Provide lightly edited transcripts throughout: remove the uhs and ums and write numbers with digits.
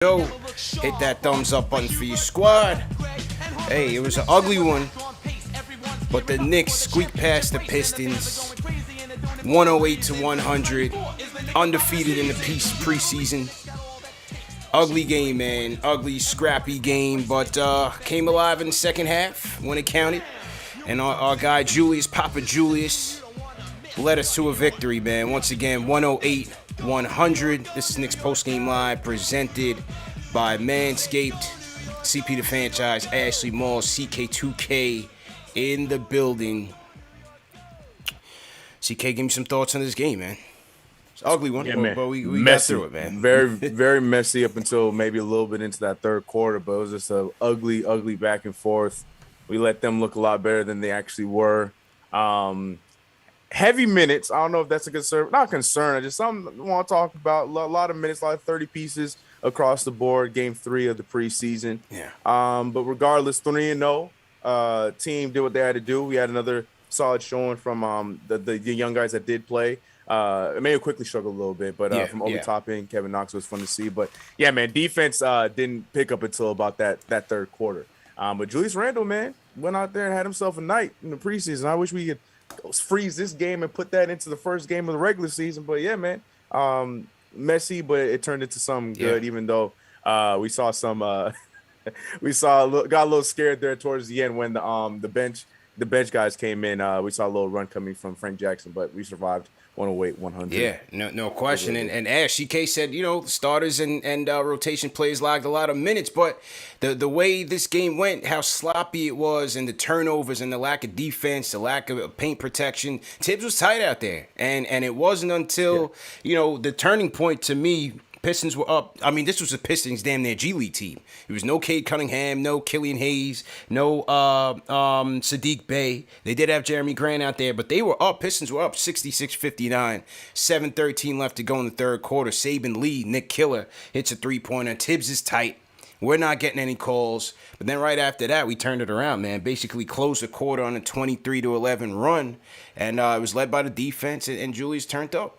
Yo, hit that thumbs up button for your squad. Hey, it was an ugly one, but the Knicks squeaked past the Pistons, 108 to 100, undefeated in the preseason. Ugly game, man. Ugly, scrappy game, but came alive in the second half when it counted. And our guy Julius, Papa Julius, led us to a victory, man. Once again, 108 100. This is Knicks Postgame Live, presented by Manscaped, CP the Franchise, Ashley Moore, CK2K in the building. CK, give me some thoughts on this game, man. It's an ugly one, but we got through it, man. Very messy up until maybe a little bit into that third quarter, but it was just a ugly back and forth. We let them look a lot better than they actually were. Heavy minutes. I don't know if that's a concern. Not concern. I just something I want to talk about. A lot of minutes, a lot of 30 pieces across the board. Game 3 of the preseason. Yeah. But regardless, 3-0. Team did what they had to do. We had another solid showing from the young guys that did play. It may have quickly struggled a little bit, but from Obi Toppin, Kevin Knox was fun to see. But yeah, man, defense didn't pick up until about that third quarter. But Julius Randle, man, went out there and had himself a night in the preseason. I wish we could freeze this game and put that into the first game of the regular season. But yeah, man, messy, but it turned into something good. Even though we saw some, got a little scared there towards the end when the bench guys came in. We saw a little run coming from Frank Jackson, but we survived 108 100. Yeah, no question. And Ash, CK said, starters and rotation players logged a lot of minutes, but the way this game went, how sloppy it was, and the turnovers and the lack of defense, the lack of paint protection, Tibbs was tight out there. And it wasn't until, the turning point to me, Pistons were up. I mean, this was a Pistons damn near G League team. It was no Cade Cunningham, no Killian Hayes, no Sadiq Bey. They did have Jeremy Grant out there, but they were up. Pistons were up 66-59. 7:13 left to go in the third quarter. Saban Lee, Nick Killer, hits a three-pointer. Tibbs is tight. We're not getting any calls. But then right after that, we turned it around, man. Basically closed the quarter on a 23-11 run. And it was led by the defense, and Julius turned up.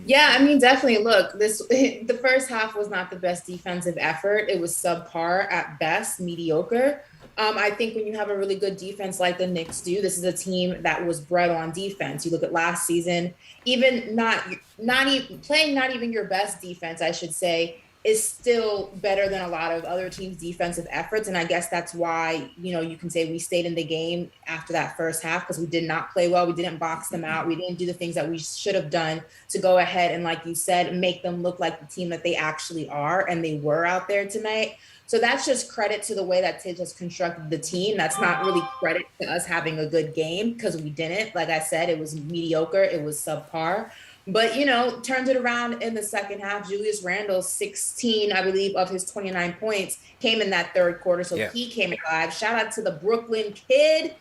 Yeah, I mean, definitely. Look, the first half was not the best defensive effort. It was subpar at best, mediocre. I think when you have a really good defense like the Knicks do, this is a team that was bred on defense. You look at last season, even not even your best defense, I should say, is still better than a lot of other teams' defensive efforts. And I guess that's why, you can say we stayed in the game after that first half, because we did not play well. We didn't box them out. We didn't do the things that we should have done to go ahead and, like you said, make them look like the team that they actually are. And they were out there tonight. So that's just credit to the way that Tibbs has constructed the team. That's not really credit to us having a good game, because we didn't. Like I said, it was mediocre. It was subpar. But, turned it around in the second half. Julius Randle, 16, I believe, of his 29 points came in that third quarter. So he came alive. Shout out to the Brooklyn kid,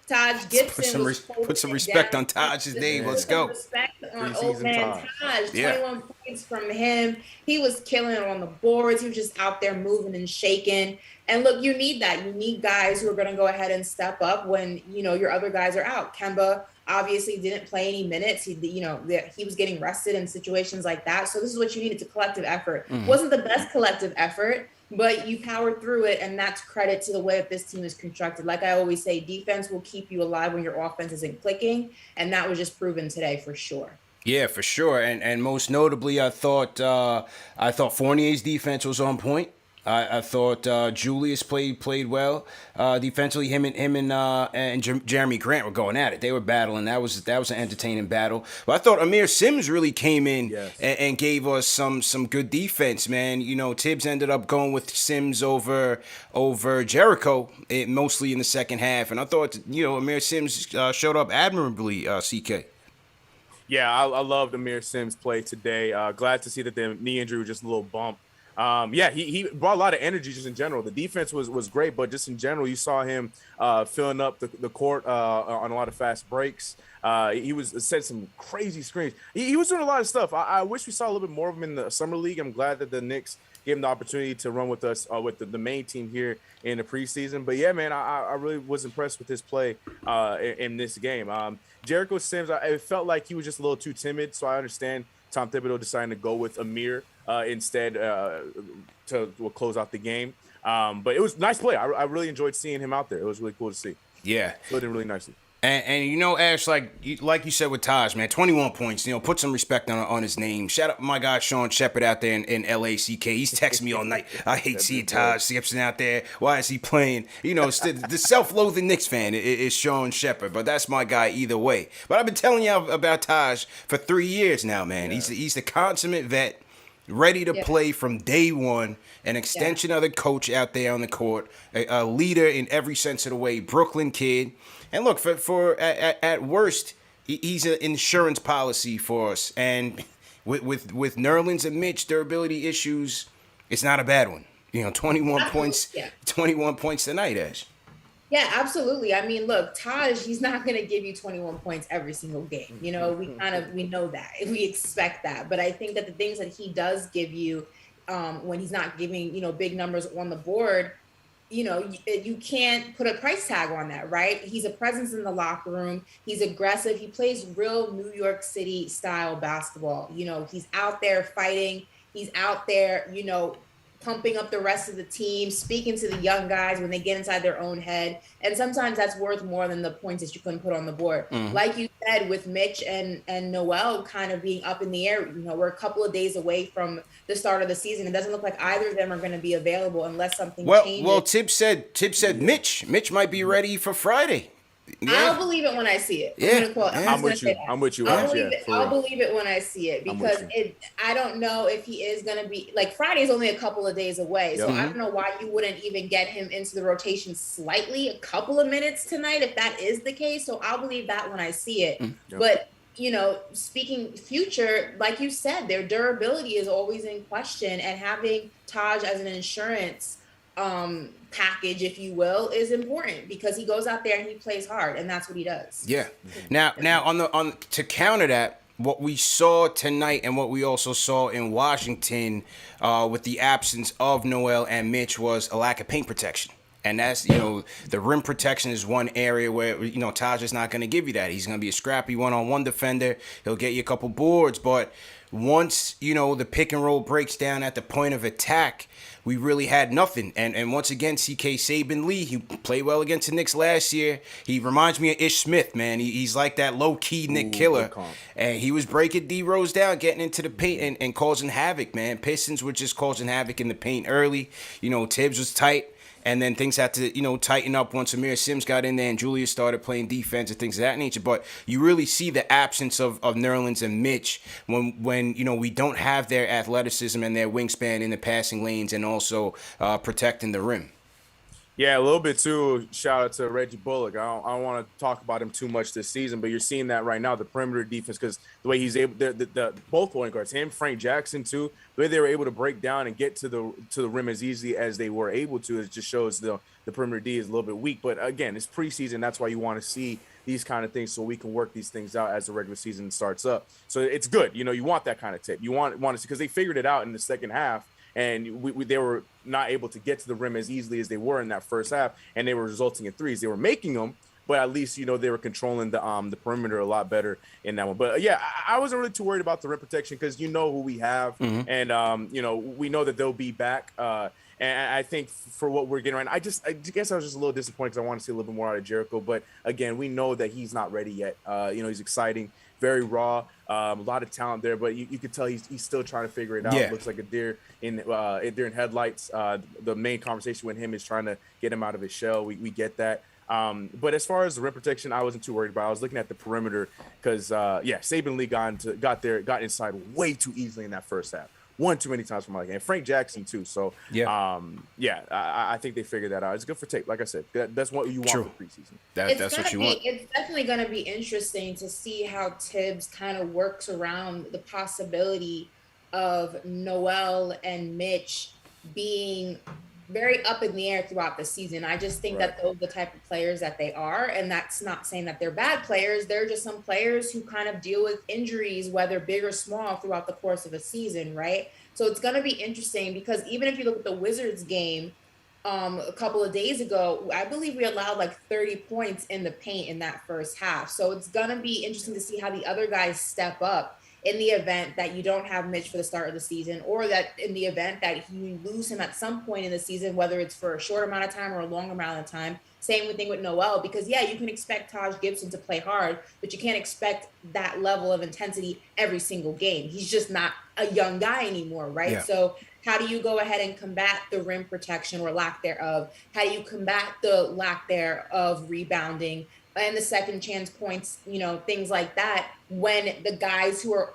Taj Gibson. Put some respect on Taj's name. Let's go. Respect on old man Taj. 21 points from him. He was killing it on the boards. He was just out there moving and shaking. And look, you need that. You need guys who are going to go ahead and step up when, your other guys are out. Kemba obviously didn't play any minutes. He was getting rested in situations like that. So this is what you need. It's a collective effort. Wasn't the best collective effort, but you powered through it, and that's credit to the way that this team is constructed. Like I always say, defense will keep you alive when your offense isn't clicking, and that was just proven today for sure. Yeah, for sure. And most notably, I thought Fournier's defense was on point. I thought Julius played well defensively. Him and Jeremy Grant were going at it. They were battling. That was an entertaining battle. But I thought Amir Sims really came in and gave us some good defense, man. Tibbs ended up going with Sims over Jericho, mostly in the second half. And I thought Amir Sims showed up admirably. CK. Yeah, I loved Amir Sims' play today. Glad to see that the knee injury was just a little bump. He brought a lot of energy just in general. The defense was great, but just in general, you saw him filling up the court on a lot of fast breaks. He said some crazy screens. He was doing a lot of stuff. I wish we saw a little bit more of him in the summer league. I'm glad that the Knicks gave him the opportunity to run with us with the main team here in the preseason. But yeah, man, I really was impressed with his play in this game. Jericho Sims, it felt like he was just a little too timid, so I understand Tom Thibodeau deciding to go with Amir instead to close out the game. But it was a nice play. I really enjoyed seeing him out there. It was really cool to see. Yeah. Filled in really nicely. And you know, Ash, like you said with Taj, man, 21 points. You know, put some respect on his name. Shout out my guy Sean Shepard out there in LACK. He's texting me all night. I hate seeing Taj Gibson out there. Why is he playing? You know, the self-loathing Knicks fan is Sean Shepard, but that's my guy either way. But I've been telling you about Taj for 3 years now, man. Yeah. He's the consummate vet, ready to play from day one, an extension of the coach out there on the court, a leader in every sense of the way, Brooklyn kid. And look, at worst, he's an insurance policy for us. And with Nerlens and Mitch durability issues, it's not a bad one. You know, 21 points, 21 points tonight, Ash. Yeah, absolutely. I mean, look, Taj, he's not going to give you 21 points every single game. You know, we know that. We expect that. But I think that the things that he does give you when he's not giving, big numbers on the board, you can't put a price tag on that, right? He's a presence in the locker room. He's aggressive. He plays real New York City style basketball. He's out there fighting. He's out there, pumping up the rest of the team, speaking to the young guys when they get inside their own head. And sometimes that's worth more than the points that you couldn't put on the board. Mm-hmm. Like you said, with Mitch and Noel kind of being up in the air, we're a couple of days away from the start of the season. It doesn't look like either of them are going to be available unless something changes. Well, Tibbs said Mitch might be ready for Friday. Yeah. I'll believe it when I see it. I'm with you. I'll believe it when I see it, because I don't know if he is going to be, like, Friday's only a couple of days away. So I don't know why you wouldn't even get him into the rotation slightly, a couple of minutes tonight, if that is the case. So I'll believe that when I see it. Yep. But, speaking future, like you said, their durability is always in question, and having Taj as an insurance package, if you will, is important, because he goes out there and he plays hard, and that's what he does. Yeah. Now on to counter that, what we saw tonight and what we also saw in Washington with the absence of Noel and Mitch was a lack of paint protection. And that's, the rim protection is one area where, Taj is not going to give you that. He's going to be a scrappy one-on-one defender. He'll get you a couple boards, but once, the pick and roll breaks down at the point of attack, we really had nothing. And once again, CK Saban Lee, he played well against the Knicks last year. He reminds me of Ish Smith, man. He's like that low-key Nick killer. And he was breaking D Rose down, getting into the paint and causing havoc, man. Pistons were just causing havoc in the paint early. Tibbs was tight. And then things had to, tighten up once Amir Sims got in there and Julius started playing defense and things of that nature. But you really see the absence of Nerlens and Mitch when we don't have their athleticism and their wingspan in the passing lanes and also protecting the rim. Yeah, a little bit too. Shout out to Reggie Bullock. I don't want to talk about him too much this season, but you're seeing that right now, the perimeter defense, because the way he's able, both point guards, him, Frank Jackson too, the way they were able to break down and get to the rim as easily as they were able to, it just shows the perimeter D is a little bit weak. But again, it's preseason. That's why you want to see these kind of things so we can work these things out as the regular season starts up. So it's good. You want that kind of tape. You want to see, because they figured it out in the second half. And they were not able to get to the rim as easily as they were in that first half, and they were resulting in threes. They were making them, but at least they were controlling the perimeter a lot better in that one. But yeah, I wasn't really too worried about the rim protection, because who we have, and we know that they'll be back. And I think for what we're getting right now, I guess I was just a little disappointed, because I want to see a little bit more out of Jericho. But again, we know that he's not ready yet. He's exciting, very raw, a lot of talent there, but you could tell he's still trying to figure it out. Looks like a deer in headlights. The main conversation with him is trying to get him out of his shell. We get that. But as far as the rim protection, I wasn't too worried about. I was looking at the perimeter, because Saban Lee got inside way too easily in that first half. One too many times for my game. And Frank Jackson too. So I think they figured that out. It's good for tape. Like I said, that's what you want for preseason. That's what you want. It's definitely going to be interesting to see how Tibbs kind of works around the possibility of Noel and Mitch being very up in the air throughout the season. I just think that those are the type of players that they are. And that's not saying that they're bad players. They're just some players who kind of deal with injuries, whether big or small, throughout the course of a season, right? So it's going to be interesting, because even if you look at the Wizards game a couple of days ago, I believe we allowed like 30 points in the paint in that first half. So it's going to be interesting to see how the other guys step up in the event that you don't have Mitch for the start of the season, or that in the event that you lose him at some point in the season, whether it's for a short amount of time or a long amount of time. Same thing with Noel, because yeah, you can expect Taj Gibson to play hard, but you can't expect that level of intensity every single game. He's just not a young guy anymore, right? Yeah. So how do you go ahead and combat the rim protection or lack thereof? How do you combat the lack thereof rebounding and the second chance points, things like that, when the guys who are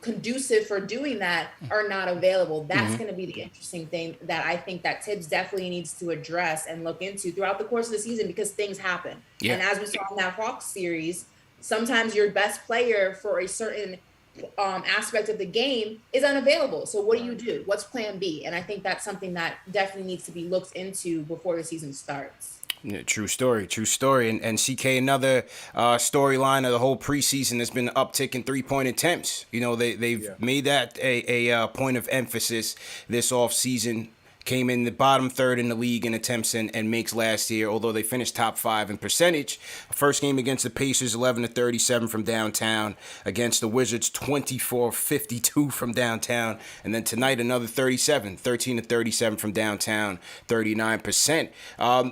conducive for doing that are not available? That's going to be the interesting thing that I think that Tibbs definitely needs to address and look into throughout the course of the season, because things happen. Yeah. And as we saw in that Hawks series, sometimes your best player for a certain aspect of the game is unavailable. So what do? What's plan B? And I think that's something that definitely needs to be looked into before the season starts. Yeah, true story. And CK, another storyline of the whole preseason has been the uptick in 3-point attempts. They've made that a point of emphasis this offseason. Came in the bottom third in the league in attempts and makes last year, although they finished top 5 in percentage. First game against the Pacers, 11-37 from downtown. Against the Wizards, 24-52 from downtown. And then tonight, another 13-37 from downtown, 39%.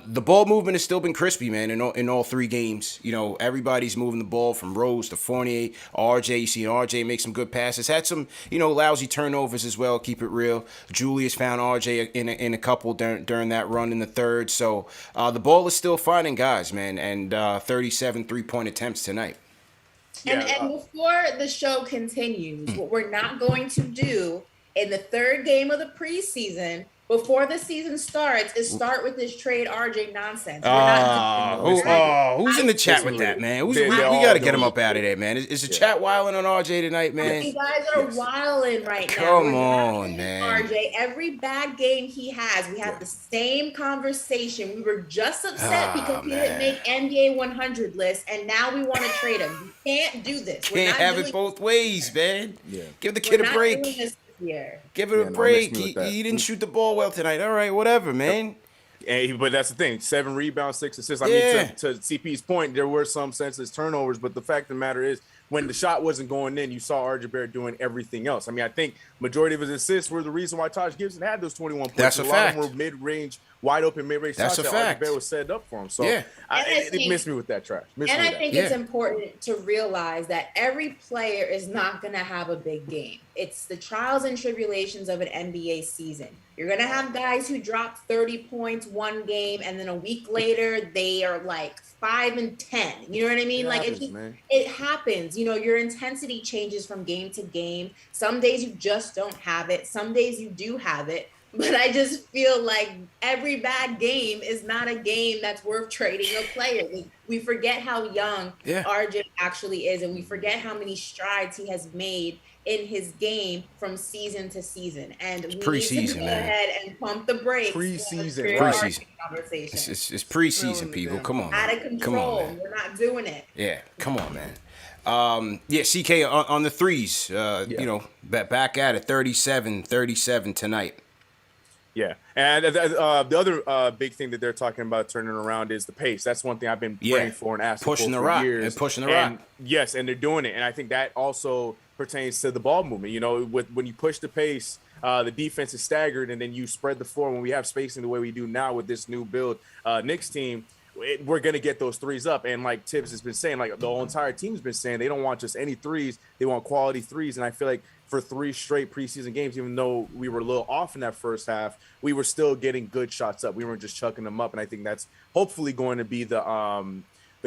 The ball movement has still been crispy, man, in all 3 games. Everybody's moving the ball from Rose to Fournier, RJ. You see RJ make some good passes. Had some, lousy turnovers as well, keep it real. Julius found RJ in a couple during that run in the third. So the ball is still finding guys, man, and 37 3-point attempts tonight. And before the show continues, what we're not going to do in the third game of the preseason before the season starts is start with this trade RJ nonsense. Who's in the chat with that, man? We got to get him up out of there, man. Is the chat wilding on RJ tonight, man? You guys are wilding right now. Come on, man. RJ, every bad game he has, we have the same conversation. We were just upset because he didn't make NBA 100 list, and now we want to trade him. You can't do this. Can't have it both ways, man. Yeah. Give the kid a break. Give it a break. He didn't shoot the ball well tonight. All right, whatever, man. But that's the thing. 7 rebounds, 6 assists. I mean, to CP's point, there were some senseless turnovers, but the fact of the matter is, when the shot wasn't going in, you saw RJ Barrett doing everything else. I mean, I think majority of his assists were the reason why Taj Gibson had those 21 points. That's a fact. lot of them were mid-range, wide open mid-range shots that RJ Barrett was set up for him. So it missed me with that trash. I think it's important to realize that every player is not going to have a big game. It's the trials and tribulations of an NBA season. You're going to have guys who drop 30 points one game, and then a week later, they are like 5 and 10. You know what I mean? It happens. Your intensity changes from game to game. Some days you just don't have it. Some days you do have it. But I just feel like every bad game is not a game that's worth trading a player. We forget how young RJ actually is, and we forget how many strides he has made in his game from season to season. And we need to go ahead and pump the brakes. Preseason. It's preseason, people. Come on. Out of control. We're not doing it. Yeah, come on, man. CK on the threes, back at it, 37 tonight. Yeah, and the other big thing that they're talking about turning around is the pace. That's one thing I've been praying for and asking for years. And pushing the rock. Yes, and they're doing it. And I think that also pertains to the ball movement. When you push the pace, the defense is staggered, and then you spread the floor. When we have spacing the way we do now with this new build Knicks team, we're going to get those threes up. And like Tibbs has been saying, like the whole entire team's been saying, they don't want just any threes. They want quality threes. And I feel like for 3 straight preseason games, even though we were a little off in that first half, we were still getting good shots up. We weren't just chucking them up. And I think that's hopefully going to be the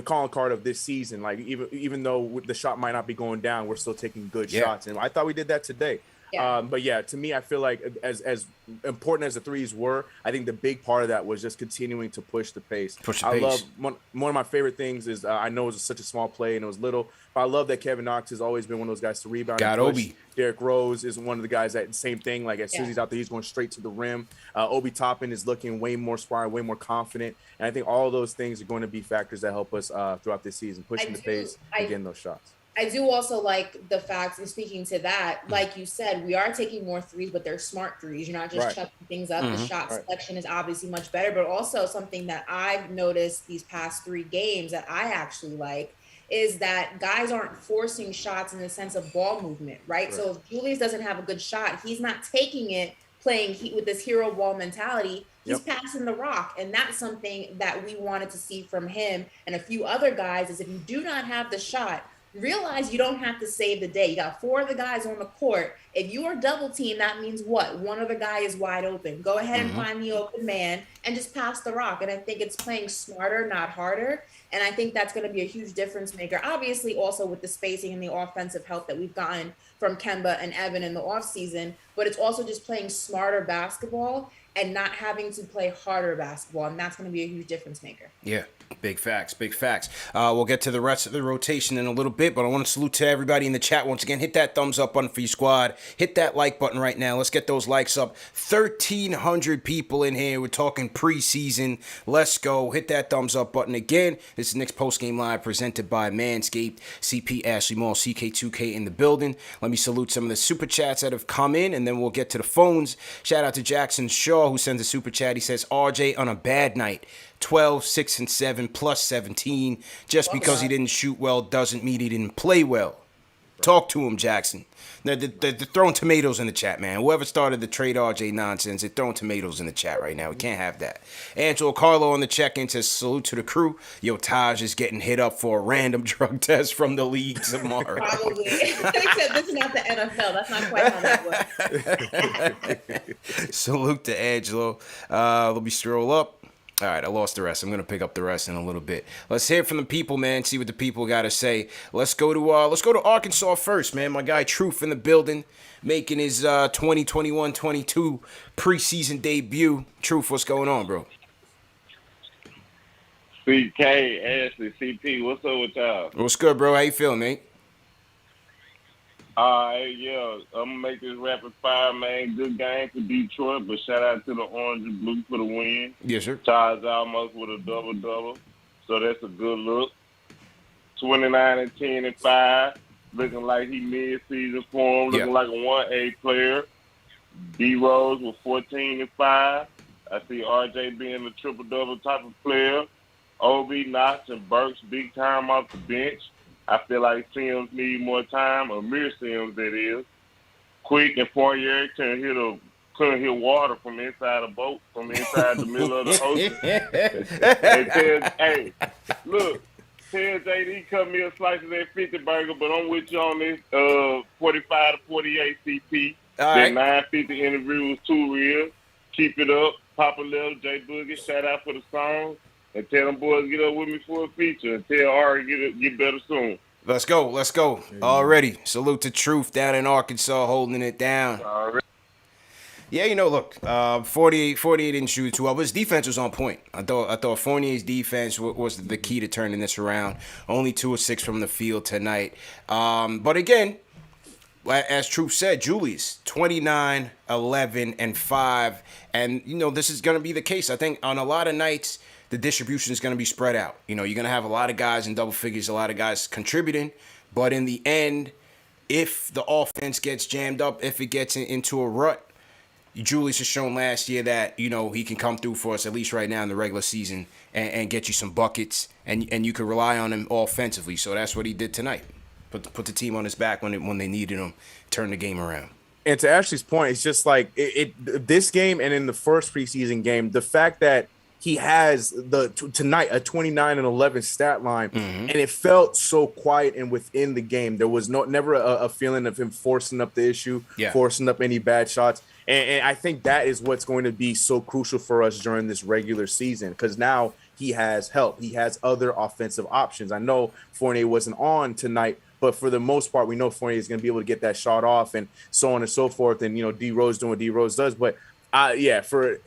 calling card of this season. Like even though the shot might not be going down, we're still taking good shots. And I thought we did that today. Yeah. But to me, I feel like as important as the threes were, I think the big part of that was just continuing to push the pace. I love one of my favorite things is I know it was such a small play and it was little, but I love that Kevin Knox has always been one of those guys to rebound. Got Obi. Derrick Rose is one of the guys that same thing. Like as soon as he's out there, he's going straight to the rim. Obi Toppin is looking way more inspired, way more confident, and I think all of those things are going to be factors that help us throughout this season, pushing the pace and getting those shots. I do also like the fact, and speaking to that, like you said, we are taking more threes, but they're smart threes. You're not just chucking things up. The shot selection is obviously much better, but also something that I've noticed these past 3 games that I actually like is that guys aren't forcing shots in the sense of ball movement, right? So if Julius doesn't have a good shot, he's not taking it playing with this hero ball mentality. He's passing the rock. And that's something that we wanted to see from him and a few other guys is if you do not have the shot, realize you don't have to save the day. You got 4 of the guys on the court. If you are double teamed, that means what? One other guy is wide open. Go ahead and find the open man and just pass the rock. And I think it's playing smarter, not harder. And I think that's going to be a huge difference maker. Obviously, also with the spacing and the offensive help that we've gotten from Kemba and Evan in the offseason, but it's also just playing smarter basketball and not having to play harder basketball. And that's going to be a huge difference maker. Yeah. Big facts, big facts. We'll get to the rest of the rotation in a little bit, but I want to salute to everybody in the chat. Once again, hit that thumbs up button for your squad. Hit that like button right now. Let's get those likes up. 1,300 people in here. We're talking preseason. Let's go. Hit that thumbs up button again. This is Knicks Postgame Live presented by Manscaped. CP Ashley Mall, CK2K in the building. Let me salute some of the super chats that have come in, and then we'll get to the phones. Shout out to Jackson Shaw, who sends a super chat. He says, RJ on a bad night. 12, 6, and 7, plus 17. Just because he didn't shoot well doesn't mean he didn't play well. Talk to him, Jackson. They're throwing tomatoes in the chat, man. Whoever started the trade RJ nonsense, they're throwing tomatoes in the chat right now. We can't have that. Angelo Carlo on the check-in says, salute to the crew. Yo, Taj is getting hit up for a random drug test from the league tomorrow. Probably. Except this is not the NFL. That's not quite how that works. Salute to Angelo. Let me stroll up. All right, I lost the rest. I'm going to pick up the rest in a little bit. Let's hear from the people, man, see what the people got to say. Let's go to Arkansas first, man. My guy Truth in the building, making his 2021-22 preseason debut. Truth, what's going on, bro? CK, Ashley, CP, what's up with y'all? What's good, bro? How you feeling, mate? Yeah, I'm going to make this rapid fire, man. Good game for Detroit, but shout out to the Orange and Blue for the win. Yes, sir. Charles almost with a double-double, so that's a good look. 29 and 10 and 5, looking like he mid-season form, looking like a 1A player. D-Rose with 14 and 5. I see RJ being a triple-double type of player. Obi, Knox, and Burks big time off the bench. I feel like Sims need more time, or Mir Sims, that is. Quick and Fournier couldn't hit water from inside a boat, from inside the middle of the ocean. Hey, look, tell JD cut me a slice of that 50 burger, but I'm with you on this 45 to 48 CP. All right. That 950 interview was too real. Keep it up. Papa Little, J Boogie, shout out for the song. And tell them boys get up with me for a feature. And tell Ari get better soon. Let's go. Already. Salute to Truth down in Arkansas holding it down. All right. Yeah, look, 48 didn't shoot too well, but his defense was on point. I thought Fournier's defense was the key to turning this around. Only 2 of 6 from the field tonight. But again, as Truth said, Julius, 29, 11, and 5. And, this is going to be the case. I think on a lot of nights, the distribution is going to be spread out. You're going to have a lot of guys in double figures, a lot of guys contributing. But in the end, if the offense gets jammed up, if it gets into a rut, Julius has shown last year that, he can come through for us, at least right now in the regular season, and get you some buckets, and you can rely on him offensively. So that's what he did tonight. Put the team on his back when they needed him, turn the game around. And to Ashley's point, it's just like this game and in the first preseason game, the fact that he has tonight a 29 and 11 stat line, and it felt so quiet and within the game. There was never a feeling of him forcing up the issue, forcing up any bad shots. And I think that is what's going to be so crucial for us during this regular season, because now he has help. He has other offensive options. I know Fournier wasn't on tonight, but for the most part, we know Fournier is going to be able to get that shot off and so on and so forth. And, D Rose doing what D Rose does. But for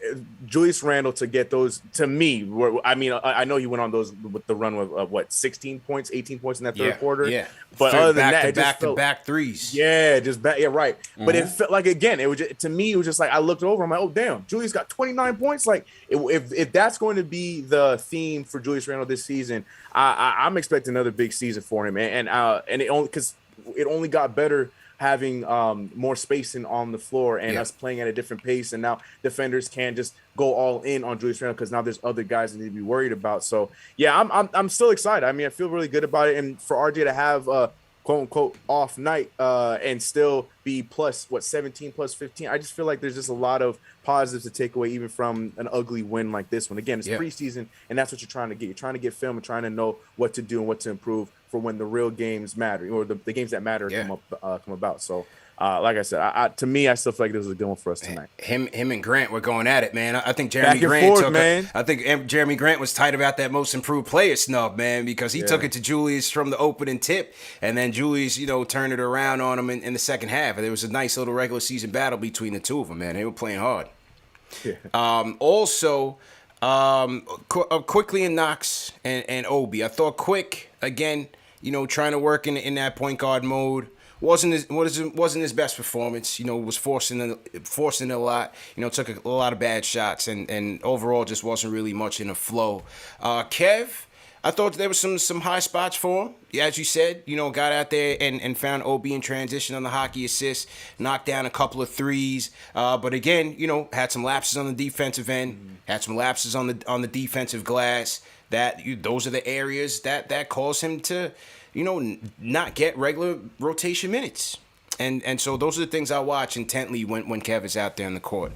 Julius Randle to get those, to me, I know he went on those with the run of 16 points, 18 points in that third quarter. Yeah. But other than that, back threes. Yeah, right. But it felt like, again, it was to me, it was just like I looked over, I'm like, oh damn, Julius got 29 points. Like if that's going to be the theme for Julius Randle this season, I'm expecting another big season for him. And it only got better having more spacing on the floor and us playing at a different pace. And now defenders can just go all in on Julius Randle because now there's other guys that need to be worried about. So yeah, I'm still excited. I mean, I feel really good about it. And for RJ to have quote unquote off night and still be plus 17 plus 15, I just feel like there's just a lot of positives to take away even from an ugly win like this one. Again, it's preseason, and that's what you're trying to get. You're trying to get film and trying to know what to do and what to improve for when the real games matter, or the games that matter come about. So like I said, to me, I still feel like this was a good one for us tonight. Him and Grant were going at it, man. I think Jeremy Grant I think Jeremy Grant was tight about that most improved player snub, man, because he took it to Julius from the opening tip, and then Julius, turned it around on him in the second half. And there was a nice little regular season battle between the two of them, man. They were playing hard. Yeah. Also, quickly in Knox and Obi, I thought Quick again, trying to work in that point guard mode. Wasn't his best performance. Was forcing a lot. Took a lot of bad shots, and overall just wasn't really much in the flow. Kev, I thought there was some high spots for him. Yeah, as you said, got out there and found OB in transition on the hockey assist, knocked down a couple of threes. But again, had some lapses on the defensive end, had some lapses on the defensive glass. Those are the areas that cause him to, not get regular rotation minutes. And so those are the things I watch intently when Kev is out there in the court.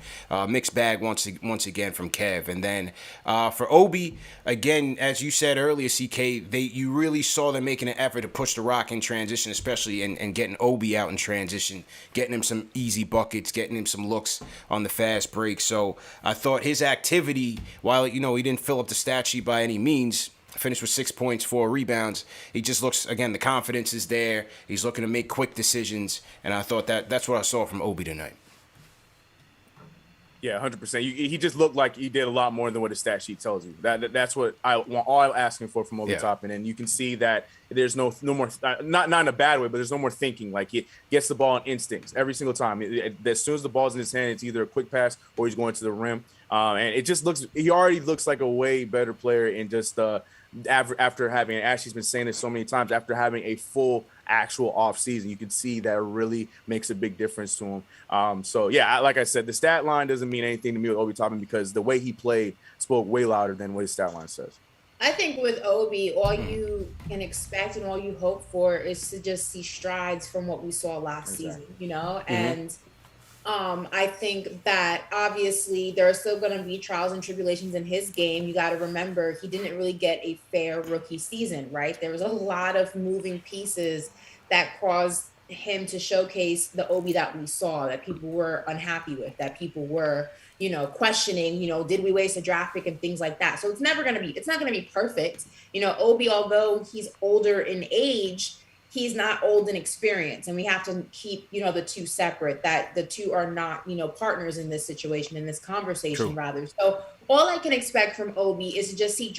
Mixed bag once again from Kev. And then for Obi, again, as you said earlier, CK, you really saw them making an effort to push the rock in transition, especially and getting Obi out in transition, getting him some easy buckets, getting him some looks on the fast break. So I thought his activity, while he didn't fill up the stat sheet by any means, finished with 6 points, 4 rebounds. He just looks, again, the confidence is there. He's looking to make quick decisions, and I thought that's what I saw from Obi tonight. Yeah, 100%. He just looked like he did a lot more than what his stat sheet tells you. That's what I want. All I'm asking for from Obi Toppin, and you can see that there's no more, not in a bad way, but there's no more thinking. Like, he gets the ball on instincts every single time. As soon as the ball's in his hand, it's either a quick pass or he's going to the rim. And it just he already looks like a way better player in just after having, and Ashley's been saying this so many times, after having a full actual off season, you can see that it really makes a big difference to him. So yeah, like I said, the stat line doesn't mean anything to me with Obi Toppin because the way he played spoke way louder than what his stat line says. I think with Obi, all you can expect and all you hope for is to just see strides from what we saw last season, and I think that obviously there are still going to be trials and tribulations in his game. You got to remember he didn't really get a fair rookie season, right? There was a lot of moving pieces that caused him to showcase the Obi that we saw, that people were unhappy with, that people were, questioning, did we waste a draft pick and things like that. So it's not going to be perfect. Obi, although he's older in age, he's not old in experience, and we have to keep, the two separate, that the two are not, partners in this situation, in this conversation. True. Rather. So all I can expect from Obi is to just see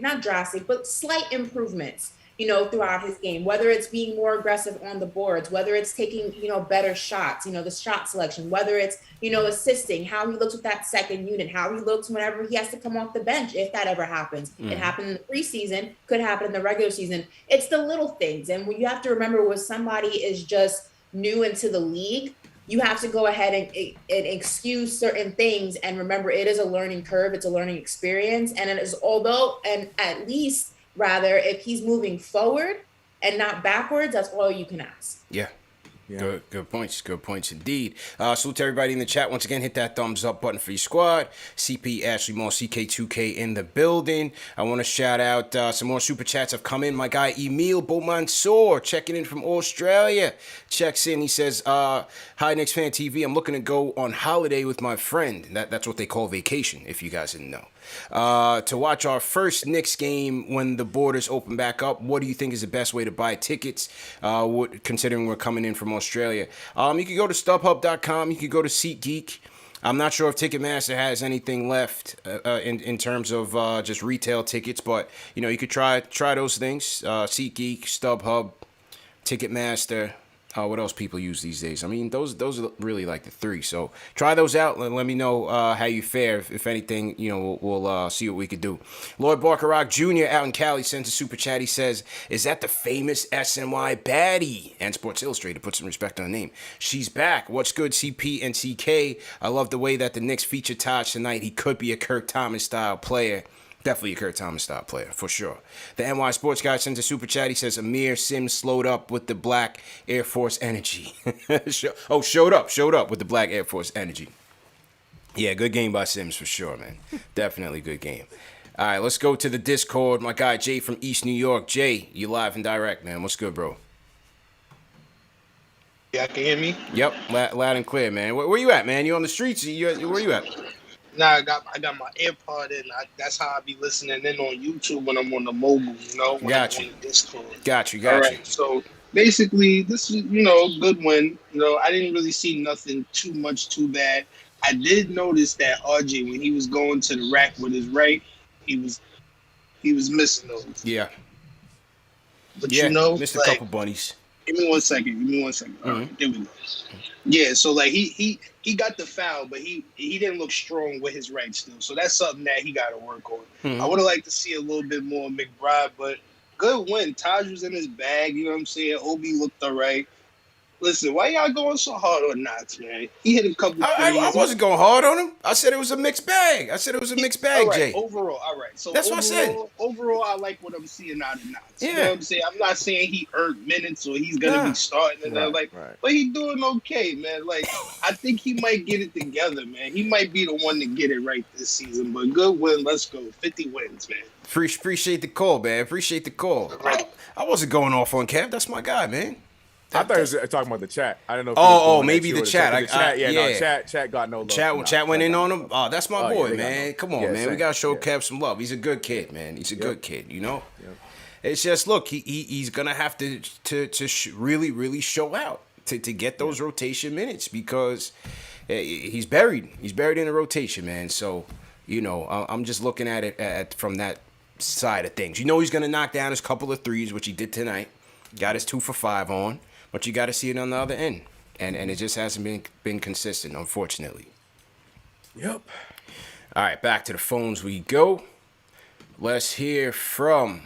not drastic, but slight improvements, throughout his game, whether it's being more aggressive on the boards, whether it's taking, better shots, the shot selection, whether it's, assisting, how he looks with that second unit, how he looks whenever he has to come off the bench, if that ever happens. It happened in the preseason, could happen in the regular season. It's the little things. And what you have to remember when somebody is just new into the league, you have to go ahead and excuse certain things and remember it is a learning curve, it's a learning experience. And it is, at least if he's moving forward and not backwards, that's all you can ask. Yeah. Good points indeed. Salute to everybody in the chat. Once again, hit that thumbs up button for your squad. CP Ashley Moore, CK2K in the building. I want to shout out some more super chats have come in. My guy Emil Beaumansour checking in from Australia. Checks in. He says, hi, KnicksFanTV. I'm looking to go on holiday with my friend. That's what they call vacation, if you guys didn't know. To watch our first Knicks game when the borders open back up. What do you think is the best way to buy tickets, considering we're coming in from Australia? You can go to StubHub.com. You can go to SeatGeek. I'm not sure if Ticketmaster has anything left in terms of just retail tickets, but you could try those things. SeatGeek, StubHub, Ticketmaster. What else people use these days? I mean, those are really like the three. So try those out and let me know how you fare. If anything, we'll see what we could do. Lloyd Barker Jr. out in Cali sends a super chat. He says, "Is that the famous SNY baddie?" And Sports Illustrated put some respect on the name. She's back. What's good, CP and CK? I love the way that the Knicks featured Taj tonight. He could be a Kirk Thomas style player. Definitely a Kurt Thomas style player, for sure. The NY Sports Guy sends a super chat. He says, Amir Sims slowed up with the black Air Force energy. Showed up with the black Air Force energy. Yeah, good game by Sims for sure, man. Definitely good game. All right, let's go to the Discord. My guy, Jay from East New York. Jay, you live and direct, man. What's good, bro? Yeah, can you hear me? Yep, loud and clear, man. Where you at, man? You on the streets? Where you at? Nah, I got my AirPod in. That's how I be listening in on YouTube when I'm on the mobile, when Got I'm you. on the Discord. Got you. All right, so basically, this is, a good win. I didn't really see nothing too bad. I did notice that RJ, when he was going to the rack with his right, he was missing those. Yeah. But missed a couple bunnies. Give me one second. Mm-hmm. All right, there we go. Yeah, so like he got the foul, but he didn't look strong with his right still. So that's something that he got to work on. Mm-hmm. I would have liked to see a little bit more McBride, but good win. Taj was in his bag. You know what I'm saying? Obi looked all right. Listen, why y'all going so hard on Knox, man? He hit a couple threes. I wasn't going hard on him. I said it was a mixed bag. All right, Jay. Overall, all right. So that's what I said. Overall, I like what I'm seeing out of Knox. Yeah. You know what I'm saying? I'm not saying he earned minutes or he's gonna be starting right. But he's doing okay, man. Like I think he might get it together, man. He might be the one to get it right this season. But good win. Let's go. 50 wins, man. Appreciate the call, man. Appreciate the call. I wasn't going off on Kev. That's my guy, man. I thought he was talking about the chat. I don't know. Maybe the chat. Chat got no love. Chat went in on him. Oh, that's my boy, man. Come on, man. Same. We gotta show Kev some love. He's a good kid, man. He's a good kid. Yep. It's just look, he's gonna have to really, really show out to get those rotation minutes because he's buried. He's buried in the rotation, man. So I'm just looking at it from that side of things. He's gonna knock down his couple of threes, which he did tonight. Got his 2 for 5 on. But you got to see it on the other end. And it just hasn't been consistent, unfortunately. Yep. All right, back to the phones we go. Let's hear from...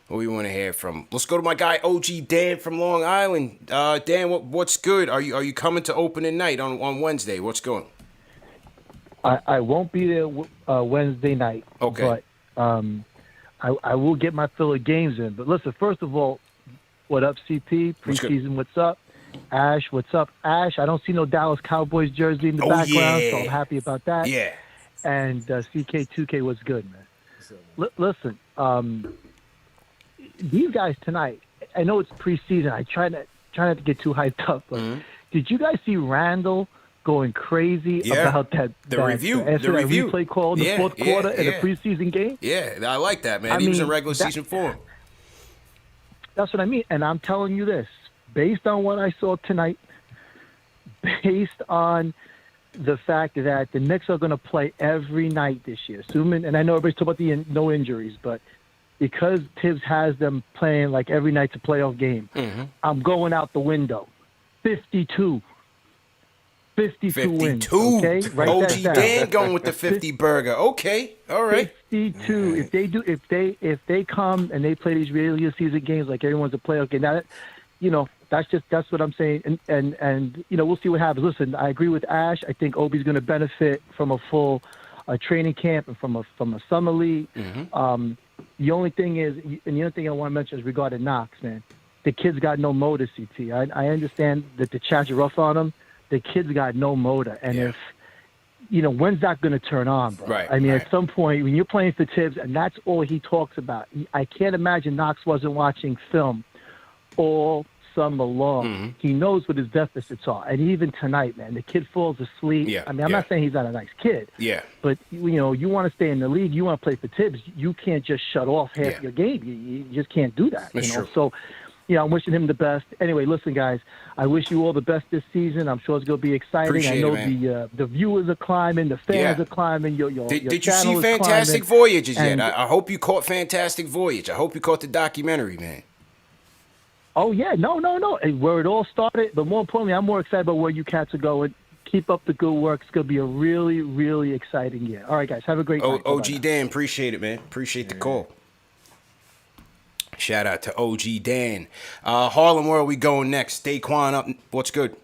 What we want to hear from? Let's go to my guy, OG Dan from Long Island. Dan, what's good? Are you coming to opening night on Wednesday? What's going? I won't be there Wednesday night. Okay. But I will get my fill of games in. But listen, first of all, what up, CP? Preseason, what's up? Ash, what's up? Ash, I don't see no Dallas Cowboys jersey in the background, so I'm happy about that. Yeah. And CK2K was good, man. Listen, these guys tonight, I know it's preseason. I try not to get too hyped up, but did you guys see Randall going crazy about that replay call in the fourth quarter in a preseason game? Yeah, I like that, man. He was in regular season form. That's what I mean. And I'm telling you this, based on what I saw tonight, based on the fact that the Knicks are going to play every night this year, assuming, and I know everybody's talking about no injuries, but because Tibbs has them playing like every night's a playoff game, I'm going out the window. 52 wins. Okay? OG Dan going with the 50 burger. Okay. All right. 52. If they come and they play these regular season games like everyone's a playoff game, that's what I'm saying. And we'll see what happens. Listen, I agree with Ash. I think Obi's going to benefit from a full training camp and from a summer league. The only thing is, and the other thing I want to mention is regarding Knox, man. The kid's got no motor, CT. I understand that the chats are rough on him. The kid's got no motor. And if, when's that going to turn on, bro? Right, I mean, at some point, when you're playing for Tibbs, and that's all he talks about, I can't imagine Knox wasn't watching film all summer long. He knows what his deficits are. And even tonight, man, the kid falls asleep. I mean, I'm not saying he's not a nice kid. But, you want to stay in the league, you want to play for Tibbs, you can't just shut off half your game. You just can't do that. That's true. So, I'm wishing him the best. Anyway, listen, guys, I wish you all the best this season. I'm sure it's going to be exciting. Appreciate I know the viewers are climbing, the fans are climbing. Did you see Fantastic Voyages yet? I hope you caught Fantastic Voyage. I hope you caught the documentary, man. Oh, yeah. No. Where it all started, but more importantly, I'm more excited about where you cats are going. Keep up the good work. It's going to be a really, really exciting year. All right, guys. Have a great night. OG Dan, appreciate it, man. Appreciate the call. Shout out to OG Dan. Harlem, where are we going next? Daquan up. What's good?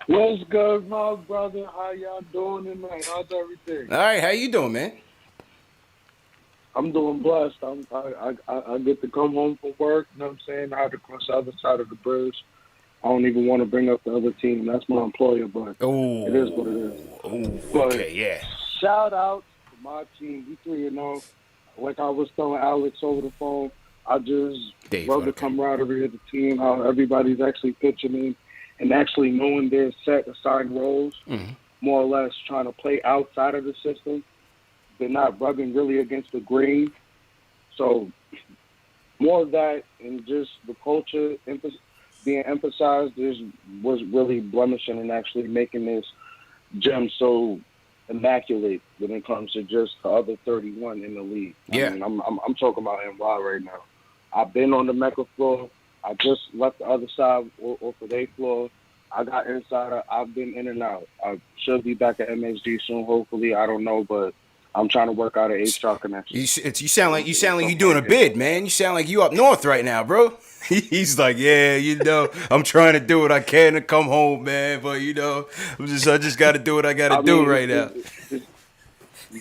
What's good, my brother? How y'all doing tonight? How's everything? All right, how you doing, man? I'm doing blessed. I get to come home from work, you know what I'm saying? I had to cross the other side of the bridge. I don't even want to bring up the other team. That's my employer, but it is what it is. Okay, yeah. Shout out to my team. We 3-0. Like I was telling Alex over the phone, I just love the camaraderie of the team, how everybody's actually pitching in and actually knowing their set assigned roles, more or less trying to play outside of the system. They're not rubbing really against the grain. So more of that and just the culture being emphasized was really blemishing and actually making this gem so immaculate when it comes to just the other 31 in the league. Yeah. I mean, I'm talking about NY right now. I've been on the Mecca floor. I just left the other side or for their floor. I got inside. I've been in and out. I should be back at MHG soon, hopefully. I don't know, but I'm trying to work out an HR connection. You sound like you're doing a bid, man. You sound like you up north right now, bro. He's like, yeah, I'm trying to do what I can to come home, man. But I just got to do what I got to do right now.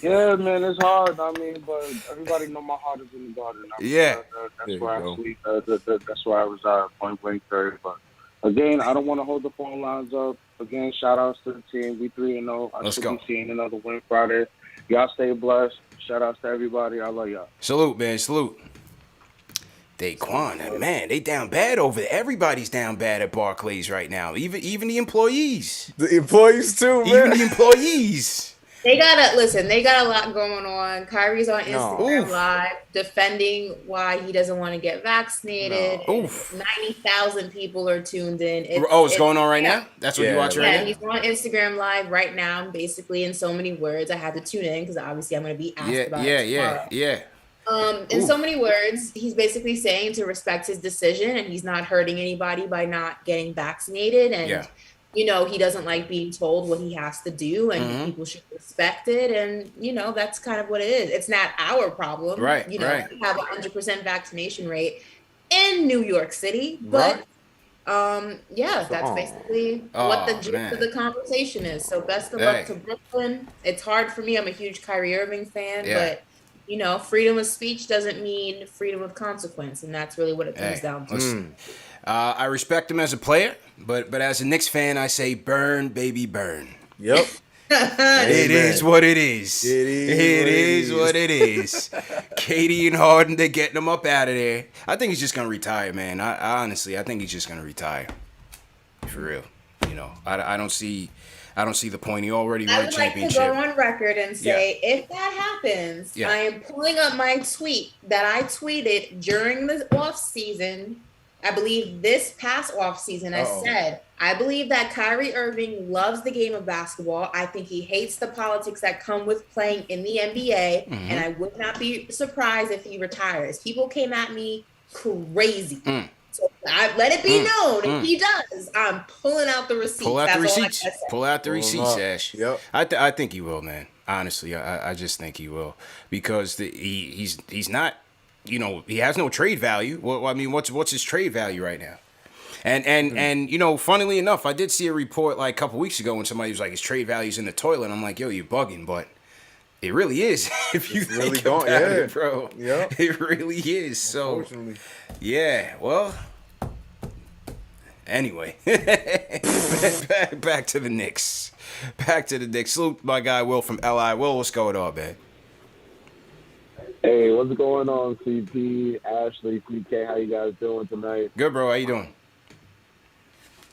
Yeah, man, it's hard. I mean, but everybody know my heart is in the garden. I mean, yeah, that's where I sleep. That's where I reside, point blank period. But again, I don't want to hold the phone lines up. Again, shout outs to the team. We 3-0. I should be seeing another win Friday. Y'all stay blessed. Shout outs to everybody. I love y'all. Salute, man. Salute. Daquan, man, they down bad over there. Everybody's down bad at Barclays right now. Even the employees. The employees too, man. Even the employees. They got a lot going on. Kyrie's on Instagram Live defending why he doesn't want to get vaccinated. 90,000 people are tuned in. It's going on right now? That's what you're watching right now? Yeah, he's on Instagram Live right now. Basically, in so many words, I had to tune in because obviously I'm going to be asked about it tomorrow. In so many words, he's basically saying to respect his decision and he's not hurting anybody by not getting vaccinated. And he doesn't like being told what he has to do, and people should respect it. And, that's kind of what it is. It's not our problem. Right. We have 100% vaccination rate in New York City. But, that's basically what the gist of the conversation is. So best of luck to Brooklyn. It's hard for me. I'm a huge Kyrie Irving fan, but freedom of speech doesn't mean freedom of consequence. And that's really what it comes down to. I respect him as a player, but as a Knicks fan, I say burn, baby, burn. Yep. It is what it is. It is what it is. Katie and Harden, they're getting him up out of there. I think he's just going to retire, man. I honestly think he's just going to retire. For real. I don't see the point. He already won a championship. I would like to go on record and say, if that happens, I am pulling up my tweet that I tweeted during the off season. I believe this past off season, I said, I believe that Kyrie Irving loves the game of basketball. I think he hates the politics that come with playing in the NBA. And I would not be surprised if he retires. People came at me crazy. So I let it be known if he does, I'm pulling out the receipts. Pull out the receipts, Ash. Yep. I think he will, man. Honestly, I just think he will, because he's not. He has no trade value. Well, I mean, what's his trade value right now? And funnily enough, I did see a report like a couple weeks ago when somebody was like, his trade value's in the toilet. I'm like, yo, you're bugging, but it really is. If you think about it, bro. Yeah. It really is. So, well, anyway, back to the Knicks. Salute my guy Will from LI. Will, what's going on, man? Hey, what's going on, CP, Ashley, CK? How you guys doing tonight? Good, bro. How you doing?